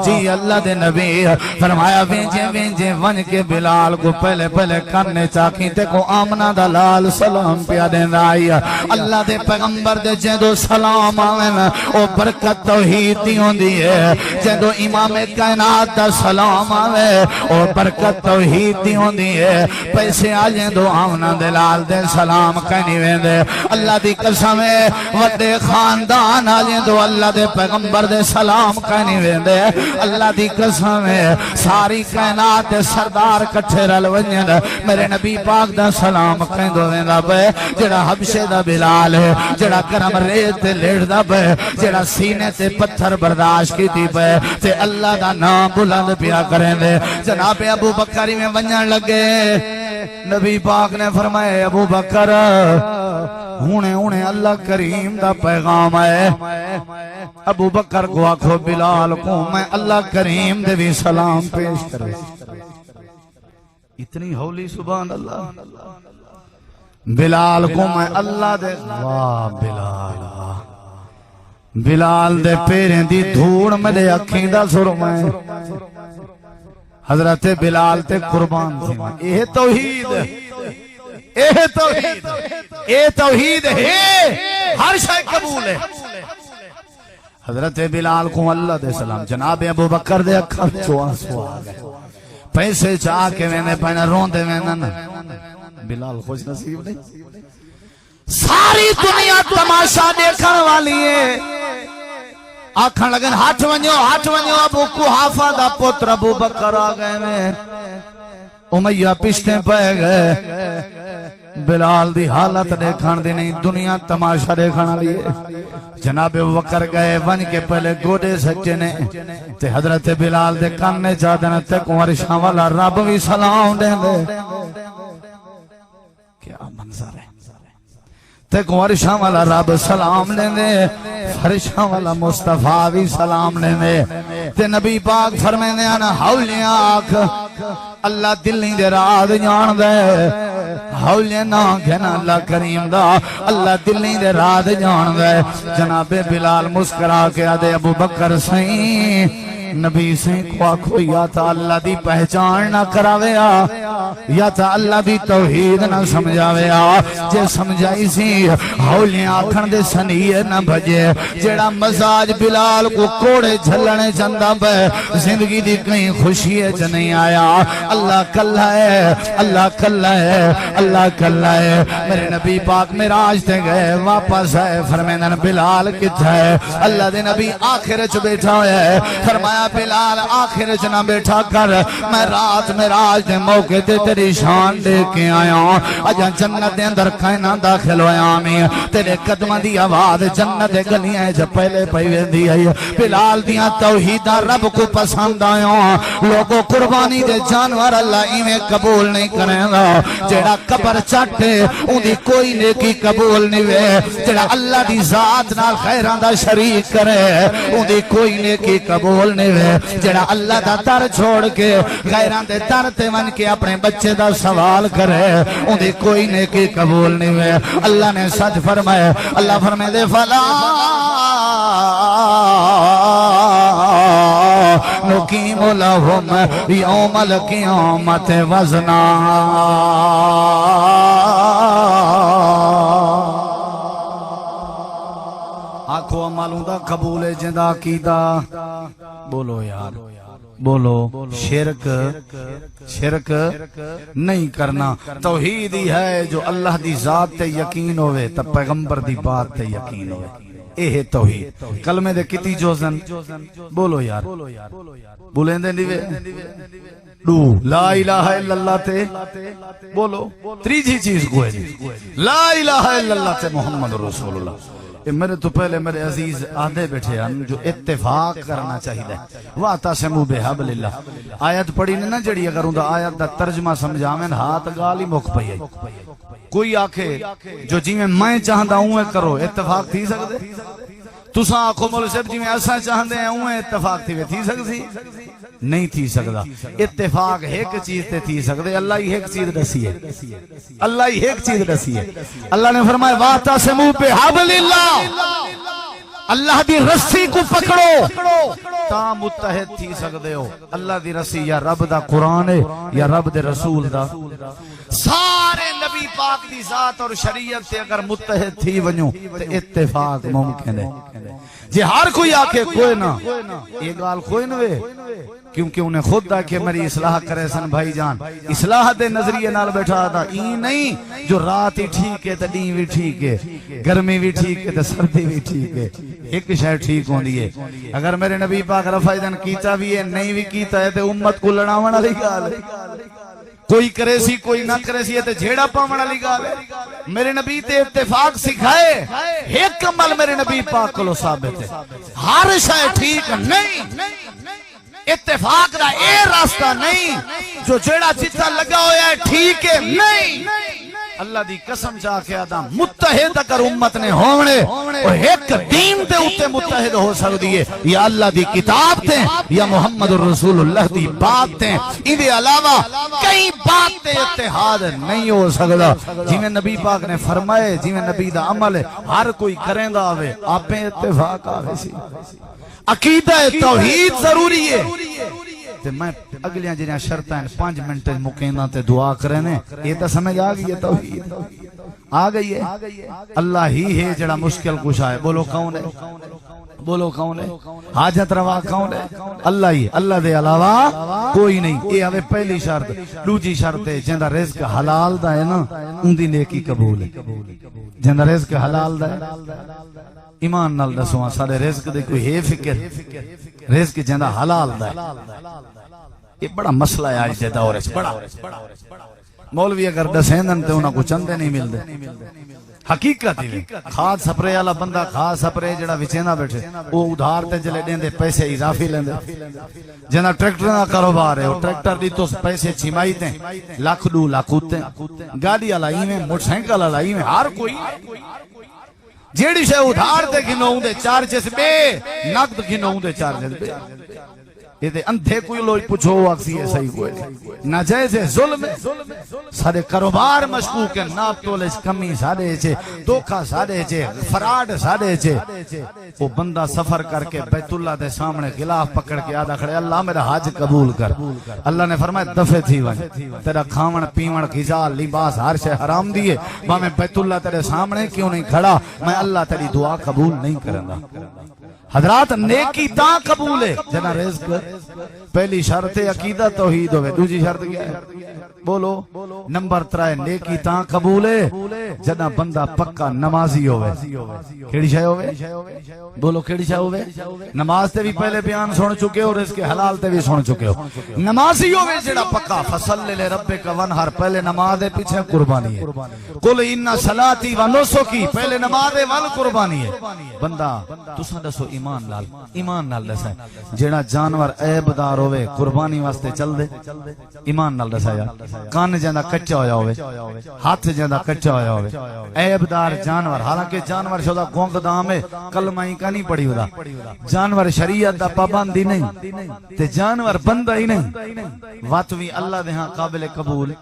جی اللہ دے نبی، فرمایا وینجے ون کے بلال کو پہلے کرنے چاکی تے کو آمنہ دلال سلام پیا دین آئی، اللہ دے پیغمبر دے جیدو سلام آوین او برکت توحید دی ہوندی ہے، جیدو امام کائنات دا سلام آوے او برکت توحید دی ہوندی ہے، پیسے آ جیدو آمنہ دلال دے سلام کہنی ویندے، اللہ دی قسم ہے وڈے خاندان آجیں تو اللہ دے پیغمبر دے سلام کہنی ویندے، اللہ دی قسم ہے ساری کائنات دے سردار کٹھے رل ونجن میرے نبی پاک دا سلام کہندو ویندا پے، جڑا حبشے دا بلال ہے، جڑا گرم ریت تے لیٹدا پے، جڑا سینے تے پتھر برداشت کیتی پے تے اللہ دا نام بلند پیا کریں دے۔ جناب ابو بکر میں ونجن لگے، نبی پاک نے فرمایا ابو بکر ہونے اللہ کریم دا پیغام ہے، ابو بکر کو آکھو بلال کو میں اللہ کریم دے بھی سلام پیش کرے۔ اتنی ہولی سبحان اللہ، بلال کو میں اللہ دے، واہ بلال، بلال دے پیریں دی دھوڑ میرے اکھیں دا سرمائے، حضرت بلال تے قربان تھی، اے توحید، اے توحید، اے توحید ہے، ہر شے قبول ہے۔ حضرت بلال کو اللہ دے سلام، جناب ابو بکر دے اکھاں چوں آنسو آ گئے، پیسے چاہ کے میں پہنے روندے میں نہ بلال خوش نصیب نہیں، ساری دنیا تماشا دیکھن والی ہے، آکھن لگن ہاتھ ونجو ابو قحافہ دا پتر ابو بکر آ گئے میں، امیہ پشتے پہ گئے، بلال دی حالت دیکھان دی نہیں، دنیا تماشا دیکھان لیے، جناب بکر گئے ون کے پہلے گوڑے سچے نے تے حضرت بلال دے کاننے چاہ دینا تے کنورشاں والا رب بھی سلام دیں دے، کیا منظر ہے، تے کنورشاں والا رب سلام دیں دے، فرشاں والا مصطفیٰ بھی سلام دیں دے، تے نبی پاک فرمائیں دے آنا حولیاں آکھ اللہ دلی دے رات جان دے، حولیاں نہ کہنا اللہ کریم دا اللہ دلی دے رات جان دے۔ جناب بلال مسکرا کے آدھے ابو بکر سائیں نبی سے کو آکھو یا تا اللہ دی پہچان نہ کراوے آ، یا تا اللہ دی توحید نہ سمجھاوے آ، جے سمجھائی سی ہولیاں آکھن دے سنیے نہ بھجے، جیڑا مزاج بلال کو کوڑے جھلنے چندہ پہ زندگی دی کہیں خوشی ہے نہیں آیا، اللہ کلہ ہے، اللہ کلہ ہے، اللہ کلہ ہے۔ میرے نبی پاک معراج تے گئے واپس آئے، فرمیندن بلال کتھا ہے؟ اللہ دے نبی آخرت بیٹھا ہے، فرمایا بلال آخر چنا بیٹھا کر، میں رات معراج دے موقع تے تیری شان لے کے آیا اجا جنت دے اندر کائنا داخل ہویا میں تیرے قدمہ دی آواز جنت دے گلیاں جب پہلے پہوے دی آئی بلال دیاں توحیدہ رب کو پسند آیا لوگوں قربانی دے جانور اللہ ایمیں قبول نہیں کریں گا جیڑا قبر چاٹے ان دی کوئی نیکی قبول نہیں وے جیڑا اللہ دی ذات نال خیران دا شریک کرے ان دی کوئی نیکی قبول نہیں وے جیڑا اللہ دا در چھوڑ کے غیران دے در تے من کے اپنے بچے دا سوال کرے ان دی کوئی نیکی قبول نہیں وے اللہ نے سچ فرمائے اللہ فرمائے دے فلا نقیم لہم یوم القیامت وزنا آنکھوں عملوں دا قبول جندہ عقیدہ بولو یار بولو شرک نہیں کرنا توحید ہی ہے جو اللہ دی ذات تے یقین ہوئے تب پیغمبر دی بات تے یقین ہوئے اے توحید کلمے دے کتی جوزن بولو یار بولیں دے نیوے دو لا الہ الا اللہ تے بولو تریجی چیز کو ہے لا الہ الا اللہ تے محمد رسول اللہ میرے تو پہلے میرے عزیز آدھے بیٹھے ہیں جو اتفاق کرنا چاہیے وَاعْتَصِمُوا بِحَبْلِ اللَّهِ آیت پڑھی نے نا جڑی اگر اندھا آیت دا ترجمہ سمجھامیں ہاتھ گالی مک پئی ہے کوئی آکھے جو جی میں چاہندہ ہوں کرو اتفاق تھی سکتے تساں آنکھوں مول صاحب جی میں ایسا چاہندے ہیں ہوں اتفاق تھی سکتی نہیں تھی سکتا اتفاق ایک چیز تے تھی سکتے اللہ ہی ایک چیز دسی ہے اللہ ہی ایک چیز دسی ہے اللہ نے فرمایا وَاعْتَصِمُوا بِحَبْلِ اللَّهِ اللہ دی رسی کو پکڑو تا متحد تھی سکتے ہو اللہ دی رسی یا رب دا قرآن ہے یا رب دے رسول دا سارے نبی پاک دی ذات اور شریعت تے اگر متحد تھی ونیو تے اتفاق ممکن ہے جی ہر کوئی آکے کوئی نہ یہ گال کوئی نوے کیونکہ انہیں خود دا کہ میری اصلاح کرے سن بھائی جان اصلاح دے نظریے نال بیٹھا تھا این نہیں جو رات ہی ٹھیک ہے تڈیں بھی ٹھیک ہے گرمی بھی ٹھیک ہے تے سردی بھی ٹھیک ہے ایک شے ٹھیک ہوندی ہے اگر میرے نبی پاک رفائدن کیتا بھی ہے نہیں بھی کیتا ہے تے امت کو لڑاون والی گال ہے کوئی کرے سی کوئی نہ کرے سی تے جھیڑا پاون والی گال ہے میرے نبی تے اتفاق سکھائے ایک عمل میرے نبی پاک کو ثابت ہے ہر شے ٹھیک نہیں اتفاق دا اے راستہ نہیں جو جیڑا جتا لگا ہویا ہے ٹھیک ہے نہیں اللہ دی قسم چاہ کے آدم متحد اگر امت نے ہونے اور ایک دین تے اتے متحد ہو سکتی ہے یا اللہ دی کتاب تے یا محمد رسول اللہ دی بات تے ان علاوہ کئی بات تے اتحاد نہیں ہو سکتا جی میں نبی پاک نے فرمائے جی میں نبی دا عمل ہے ہر کوئی کریں دا آوے آپ پہ اتفاق آوے سی عقیدہ توحید ضروری ہے تے میں اگلیاں جنہاں شرطیں 5 منٹ مکینہ تے دعا کرنے یہ تو سمجھ آگئی ہے توحید آگئی ہے اللہ ہی ہے جڑا مشکل کشا ہے بولو کون ہے بولو کون ہے حاجت روا کون ہے اللہ ہی اللہ دے علاوہ کوئی نہیں یہ ہوئے پہلی شرط دوجی شرط ہے جندہ رزق حلال دا ہے نا ان دی نیکی قبول ہے جندہ رزق حلال دا ہے ایمان نال دسواں سارے رزق دے کوئی ہے فکر رزق جندہ حلال دا ہے یہ بڑا مسئلہ ہے آج دے دور ہے بڑا مولوی اگر دسیندن تے انہاں کو چندے نہیں ملدے حقیقت ہی کھاد سپرے والا بندہ کھاد سپرے جڑا وچیندا بیٹھے وہ ادھار تے جلے دیندے پیسے اضافی لیندے جنا ٹریکٹر دا کاروبار ہے وہ ٹریکٹر دی تو پیسے چھمائی تے لاکھ 2 لاکھ تے گاڑی والا ایویں موٹر سائیکل والا ایویں ہر کوئی جیڑی شے ادھار تے گھنوں دے چارجز بے نقد گھنوں دے چارجز بے یہ دے اندھے کوئی لوگ پوچھو اکسی ہے صحیح کوئی ناجائز ظلم سارے کاروبار مشکوک ہے ناپ تولش کمی سارے چھے دوکھا سارے چھے فراڈ سارے چھے وہ بندہ سفر کر کے بیت اللہ دے سامنے غلاف پکڑ کے آدھا کھڑے اللہ میرا حج قبول کر اللہ نے فرمایا دفع تھی ون تیرا کھاون پیون غذا لباس ہر شے حرام دیے میں بیت اللہ تیرے سامنے کیوں نہیں کھڑا میں اللہ تیری دعا قبول نہیں کرندا حضرات نیکی تا قبول ہے جنا رزق پہلی شرط ہے عقیدہ توحید ہوئے، دوسری شرط کیا ہے بولو؟ نمبر 3 نیکی تا قبول ہے جنا بندہ پکا نمازی ہوئے۔ کیڑی شے ہوئے؟ بولو کیڑی شے ہوئے؟ نماز تے بھی پہلے بیان سن چکے ہو، رزق حلال تے بھی سن چکے ہو۔ نمازی ہوئے جڑا پکا فصل لربک ونہر، پہلے نماز ہے پیچھے قربانی ہے۔ قل ان صلاتی و نسکی، پہلے نماز ہے ول قربانی ہے۔ بندہ تساں دسو ایمان نال دسا جیڑا جانور عیب دار ہوئے قربانی واسطے چل دے؟ ایمان نال دسا یار، کان جاندا کچا ہویا ہوئے، ہاتھ جاندا کچا ہویا ہوئے، عیب دار جانور، حالانکہ جانور شدا گونگ دام ہے، کلمہ ہی کا نہیں پڑھی ہودا، جانور شریعت دا پابندی نہیں تے جانور بندہ ہی نہیں، وات وی اللہ دے ہاں قابل قبول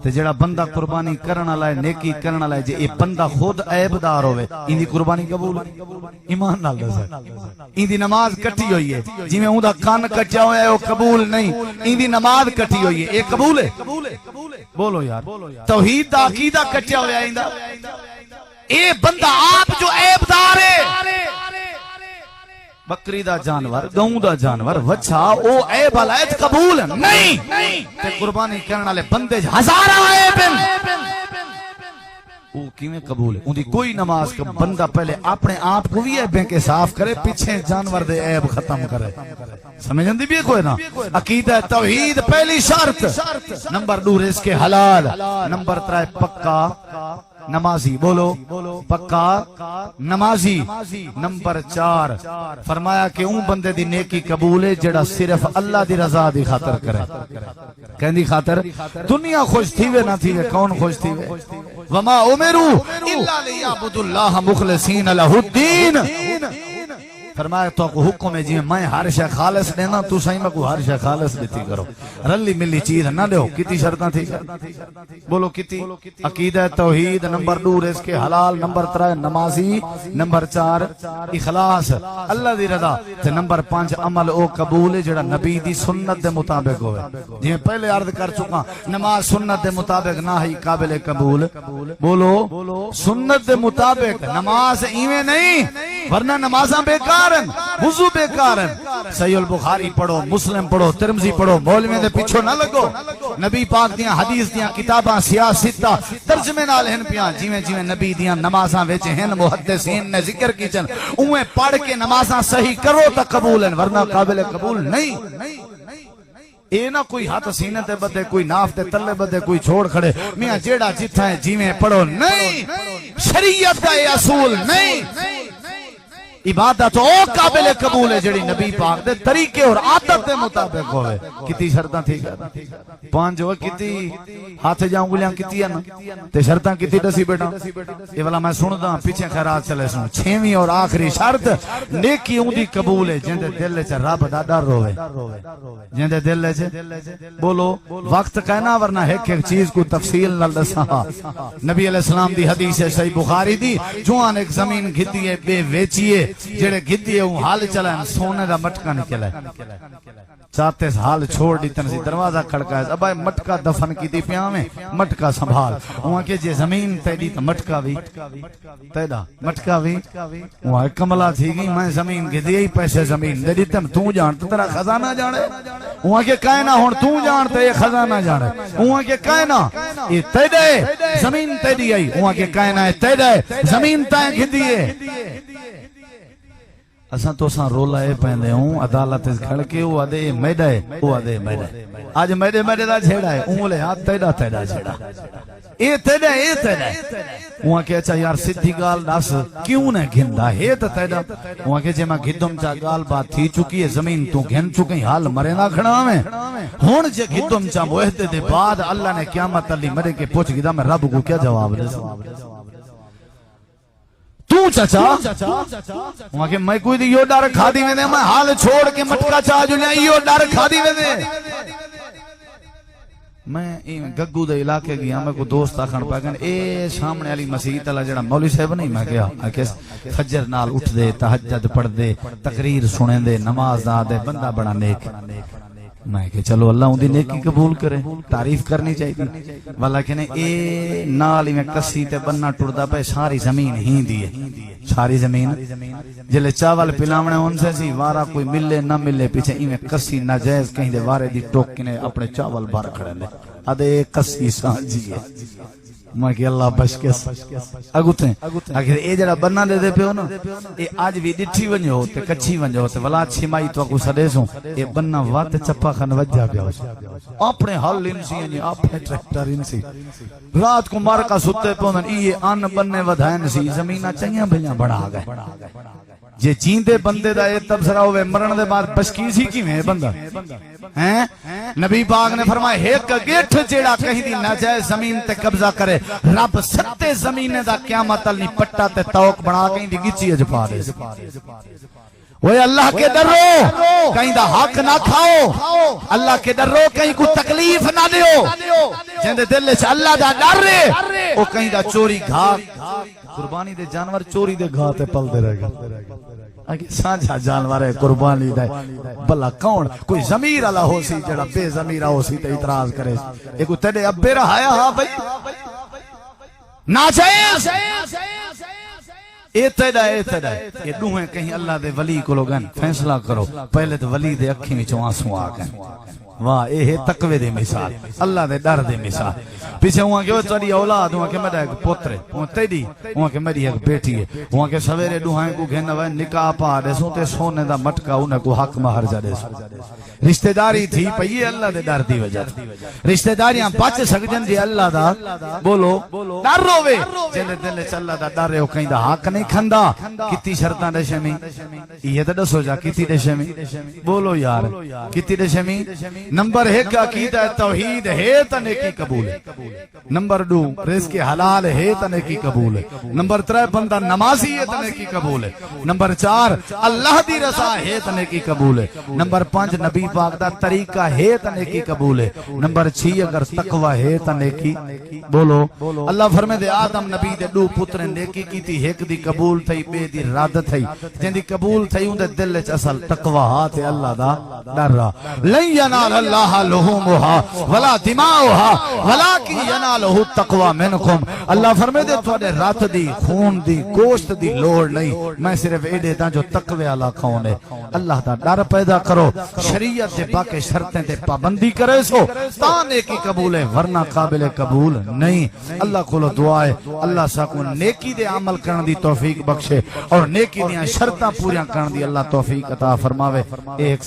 تے جیڑا بندہ قربانی کرن والا ہے، نیکی کرن والا ہے، جے اے بندہ خود عیب دار ہوئے ایندی قربانی قبول؟ ایمان نال دسا ایندی نماز کٹی ہوئی ہے، جویں اوندا کان کچا ہویا ہے او قبول نہیں، ایندی نماز کٹی ہوئی ہے، اے قبول ہے؟ بولو یار، توحید دا عقیدہ کچا ہویا ہے ایندا، اے بندہ آپ جو عیب دار ہے، بکری دا جانور، گاؤں دا جانور، وچھا او عیب علائد قبول نہیں تے قربانی کرن والے بندے ہزاراں عیب ہیں، وہ کیویں قبول ہے؟ اون دی کوئی نماز کا بندہ پہلے اپنے آپ کو بھی عیبیں کے صاف کرے، پیچھے جانور دے عیب ختم کرے، سمجھن دی بھی کوئی نہ؟ عقیدہ توحید پہلی شرط، نمبر 2 رزق حلال، نمبر 3 پکا نمازی، بولو پکا نمازی، نمبر 4 فرمایا کہ اون بندے دی نیکی قبول ہے جڑا صرف اللہ دی رضا دی خاطر کرے، کہندی خاطر دنیا خوش تھی وے نہ تھی وے، کون خوش تھی وے؟ وما امروا الا ليعبدوا الله مخلصين له الدين، فرمایا تو کو حکم ہے جی میں ہر شے خالص دینا، تو صحیح میں کو ہر شے خالص دیتی کرو، رلی ملی چیز نہ دیو۔ کتی شرطاں تھی؟ بولو کتی؟ عقیدہ توحید، نمبر 2 رزق حلال، نمبر 3 نمازی، نمبر 4 اخلاص اللہ دی رضا، تے نمبر 5 عمل او قبول ہے جڑا نبی دی سنت دے مطابق ہوئے، جی میں پہلے عرض کر چکا نماز سنت دے مطابق نہ ہی قابل قبول، بولو سنت دے مطابق نماز ایویں نہیں، ورنہ نمازاں بیکار، وضو بیکارن، صحیح البخاری پڑھو، مسلم پڑھو، ترمذی پڑھو، مولویوں دے پیچھے نہ لگو، نبی پاک دیاں حدیث دیاں کتاباں سیاستہ ترجمے نال ہن پیاں، جویں جویں نبی دیاں نمازاں وچ ہن محدثین نے ذکر کیچن، اوویں پڑھ کے نمازاں صحیح کرو تا قبول ہیں، ورنہ قابل قبول نہیں۔ اے نہ کوئی ہاتھ سینے تے بدے، کوئی ناف تے تلے بدے، کوئی چھوڑ کھڑے میاں جیڑا جتھا ہے جویں پڑھو، نہیں، شریعت دا اے اصول نہیں۔ عبادت او قابل قبول ہے جڑی نبی پاک دے طریقے اور عادت دے مطابق ہوئے۔ کتی شرطاں تھی؟ 5 ہو کتی ہاتھ جاؤں گلیاں کتی ہیں تے شرطاں کتی دسی بیٹا؟ یہ والا میں سندا پیچھے خیرات چلے سن۔ 6ویں اور آخری شرط نیکی اون دی قبول ہے جن دے دل وچ رب دا ڈر ہوے، جن دے دل وچ، بولو وقت کہنا ورنہ ایک ایک چیز کو تفصیل نال دساں۔ نبی علیہ السلام دی حدیث ہے صحیح بخاری دی، جوان ایک زمین گھدی ہے بے ویچیے، جڑے گدی ہوں حال چلائیں سونے دا مٹکا نکلائے، چاہتے حال چھوڑ دیتن سی، دروازہ کھڑکا ہے، اب آئے مٹکا دفن کی دی پیاں میں، مٹکا سنبھال، وہاں کے جے زمین تیدی تا مٹکا بھی تیدا، مٹکا بھی وہاں کملا تھی گئی، میں زمین گدی ہی پیسے زمین دے دیتم، تو جانتا تیرا خزانہ جانے، وہاں کے کائنہ ہون تو جانتا یہ خزانہ جانے، وہاں کے کائنہ یہ تیدے زمین تیدی آئی، وہاں کے کائنہ تیدے زمین تائیں گدی ہے۔ اساں تو ساں رولا اے پہندے ہوں عدالت کھڑ کے وہ آدھے میڈا ہے، وہ آدھے میڈا ہے، آج میڈے دا چھیڑا ہے، اونگلے ہاتھ تیڑا چھیڑا، اے تیڑا ہے، وہاں کہ اچھا یار سدھی گال دس کیوں نہ گھندا ہے تا تیڑا، وہاں کہ جے میں گھدم چا گال بات تھی چکی ہے، زمین تو گھن چکی حال مرے نہ کھڑا میں، ہون جے گھدم چا معاہدے دے بعد اللہ نے قیامت علی مرے کے پوچھ گدا میں رب کو کیا جواب دے تو چچا وہاں کہ میں کوئی دی یو ڈر کھا دی ویدے، میں حال چھوڑ کے مٹکا چاہ جو نہیں یو ڈر کھا دی ویدے۔ میں گگو دے علاقے گیا، میں کو دوست آکھن پا کہ اے سامنے علی مسیحیت اللہ جڑا مولی صاحب نہیں، میں کہا کہ فجر نال اٹھ دے، تہجد پڑھ دے، تقریر سنیں دے، نماز دا دے، بندہ بڑا نیک، میں کہ چلو اللہ ان دی نیکی قبول کرے، تعریف کرنی چاہیے والا کہ اے نال میں کسی تے بننا ٹردا پے ساری زمین ہی دی ہے، ساری زمین جلے چاول پلاونے ان سے سی وارا کوئی ملے نہ ملے پیچھے ایویں کسی ناجائز کہیں دے وارے دی ٹوک نے اپنے چاول بھر کھڑے نے ادے کسی سانجی ہے میں کہ اللہ بچ کے اگوتیں اگر اے جڑا بننا دے دے پیو نا اے آج بھی ڈٹھی ونجو تے کچھی ونجو تے ولا اچھی مائی تو کو سدے سو اے بننا وات چپا کھن وجا پیا اپنے حل انسی نے اپنے ٹریکٹر انسی رات کو مار کا ستے پون یہ ان بننے ودھائن سی زمیناں چنگیاں بھیاں بڑھا گئے جے جیندے بندے دا اے تبصرہ ہوئے مرن دے بعد بشکی سی کیویں بندہ ہیں نبی پاک نے فرمایا ایک گیٹھ جیڑا کہیں دی ناجائز زمین تے قبضہ کرے رب ستے زمینے دا قیامت ال نہیں پٹا تے توک بنا کہیں دی گچی اج پا دے وہ اللہ کے ڈرو کہیں دا حق نہ کھاؤ اللہ کے ڈرو کہیں کو تکلیف نہ دیو جندے دل وچ اللہ دا ڈر ہے او کہیں دا چوری گھا قربانی دے جانور چوری دے گھا تے پل دے رہے گا اگے سانجھا جانور ہے قربانی دے بلا کون کوئی ضمیر والا ہو سی جڑا بے ضمیرہ ہو سی تے اعتراض کرے اے کو تیرے ابے رہایا ہاں بھائی ناجائز اے تیدا اے دوہیں کہیں اللہ دے ولی کو لوگن فیصلہ کرو پہلے تے ولی دے اکھیں وچوں آنسو آ گئے واہ اے ہے تقوی دے مثال اللہ دے ڈر دے مثال پیچھے ہوا کہ تیری اولاد ہوا کہ میرا ایک پتر ہے ہوا تیری ہوا کہ میری ایک بیٹی ہے ہوا کہ سویرے دوہائیں کو گھن وے نکاح پا دے سو تے سونے دا مٹکا انہیں کو حق مہر جا دے سو رشتہ داری تھی پئی اللہ دے ڈر دی وجہ رشتہ داریاں بچ سکدن جی اللہ دا بولو ڈر ہوے جے دل وچ اللہ دا ڈر ہے او کہیں دا حق نہیں کھندا کتی شرطاں دے شمی یہ تے دسو جا کتی دے شمی بولو یار کتی دے شمی نمبر 1 عقیدہ توحید ہے تے نیکی قبول ہے نمبر 2 رزق حلال ہے تے نیکی قبول ہے نمبر 3 بندہ نمازی ہے تے نیکی قبول ہے نمبر 4 اللہ دی رضا ہے تے نیکی قبول ہے نمبر 5 نبی پاک دا طریقہ ہے تے نیکی قبول ہے نمبر 6 اگر تقوی ہے تے نیکی بولو اللہ فرمائے دے آدم نبی دے 2 پتر نیکی کیتی ایک دی قبول تھی بے دی رد تھی جن دی قبول تھی اون دے دل وچ اصل تقوی تے اللہ دا ڈر لن ینال اللہ لحومها ولا دماؤها ولکن ینالہ التقوی منکم اللہ فرمائے دے تواڈے رت دی خون دی گوشت دی لوڑ نہیں میں صرف ایڈے دا جو تقوی والا کون ہے اللہ دا ڈر پیدا کرو شریعت دے باقی شرطیں تے پابندی کرے سو تا نیکی قبول ہے ورنہ قابل قبول نہیں اللہ کو دعا ہے اللہ سا کو نیکی دے عمل کرن دی توفیق بخشے اور نیکی دیاں شرطاں پوریاں کرن دی اللہ توفیق عطا فرماوے ایک